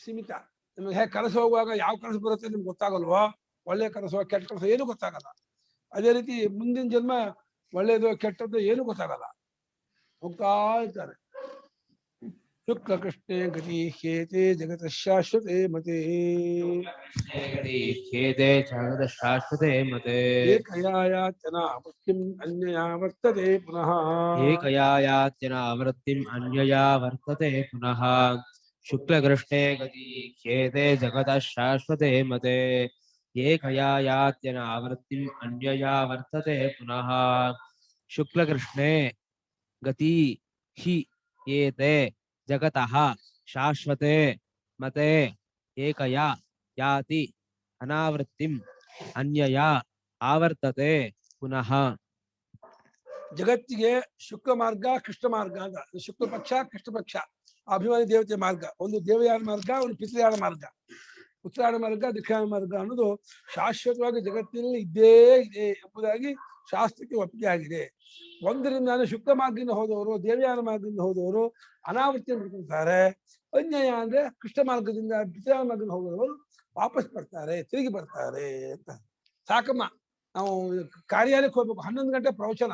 ಸೀಮಿತ. ನಿಮ್ಗೆ ಹೇಗೆ ಕನಸು ಹೋಗುವಾಗ ಯಾವ ಕನಸು ಬರುತ್ತೆ ನಿಮ್ಗೆ ಗೊತ್ತಾಗಲ್ವೋ, ಒಳ್ಳೆ ಕನಸು ಕೆಟ್ಟ ಕನಸು ಏನು ಗೊತ್ತಾಗಲ್ಲ. ಅದೇ ರೀತಿ ಮುಂದಿನ ಜನ್ಮ ಒಳ್ಳೇದು ಕೆಟ್ಟದ್ದು ಏನು ಗೊತ್ತಾಗಲ್ಲ, ಹೋಗ್ತಾ ಇರ್ತಾರೆ. ಶುಕ್ಲ ಕೃಷ್ಣೇ ಗತಿ ಹೇತೆ ಜಗತ ಶಾಶ್ವತೆ ಮತೆ ಶಾಶ್ವತೆ ಮತೆ ಏಕಯಾಯಾಚನ ವೃತ್ತಿಂ ಅನ್ಯಯಾ ವರ್ತತೆ ಪುನಃ ಏಕಯಾಯಾತ್ಯನ ವೃತ್ತಿಂ ಅನ್ಯಯಾ ವರ್ತತೆ ಪುನಃ ಶುಕ್ಲಕೃಷ್ಣೇ ಗತಿ ಖೇತೆ ಜಗತಃ ಶಾಶ್ವತೆ ಮತೆ ಏಕಯಾಯಾತ್ಯನ ವೃತ್ತಿಂ ಅನ್ಯಯಾ ವರ್ತತೆ ಪುನಃ ಶುಕ್ಲಕೃಷ್ಣೇ ಗತಿ ಹಿ ಏತೆ ಜಗತಃ ಶಾಶ್ವತೆ ಮತೆ ಏಕಯಾ ಯಾತಿ ಅನಾವೃತ್ತಿಂ ಅನ್ಯಯಾ ಆವರ್ತತೆ ಪುನಃ. ಜಗತ್ತಿಗೆ ಶುಕ್ಲ ಮಾರ್ಗ ಕೃಷ್ಣ ಮಾರ್ಗ ಅಂತ, ಶುಕ್ಲ ಪಕ್ಷ ಕೃಷ್ಣ ಪಕ್ಷ ಅಭಿಮಾನಿ ದೇವತೆ ಮಾರ್ಗ. ಒಂದು ದೇವಯಾನ ಮಾರ್ಗ, ಒಂದು ಪಿತೃಯಾನ ಮಾರ್ಗ. ಉತ್ತರಾಯಣ ಮಾರ್ಗ ದಕ್ಷಿಣ ಮಾರ್ಗ ಅನ್ನೋದು ಶಾಶ್ವತವಾಗಿ ಜಗತ್ತಿನಲ್ಲಿ ಇದ್ದೇ ಇದೆ ಎಂಬುದಾಗಿ ಶಾಸ್ತ್ರಕ್ಕೆ ಒಪ್ಪಿಗೆ ಆಗಿದೆ. ಒಂದರಿಂದ ಶುಕ್ಲ ಮಾರ್ಗದಿಂದ ಹೋದವರು, ದೇವಯಾನ ಮಾರ್ಗದಿಂದ ಹೋದವರು ಅನಾವೃತ್ತಿ ಮಾಡ್ಕೊಳ್ತಾರೆ. ಅನ್ಯಯ ಅಂದ್ರೆ ಕೃಷ್ಣ ಮಾರ್ಗದಿಂದ ಪಿತೃಯಾನ ಮಾರ್ಗದಿಂದ ಹೋದವರು ವಾಪಸ್ ಬರ್ತಾರೆ, ತಿರುಗಿ ಬರ್ತಾರೆ ಅಂತ. ಸಾಕಮ್ಮ, ನಾವು ಕಾರ್ಯಾಲಯಕ್ಕೆ ಹೋಗ್ಬೇಕು. 11 ಗಂಟೆ ಪ್ರವಚನ,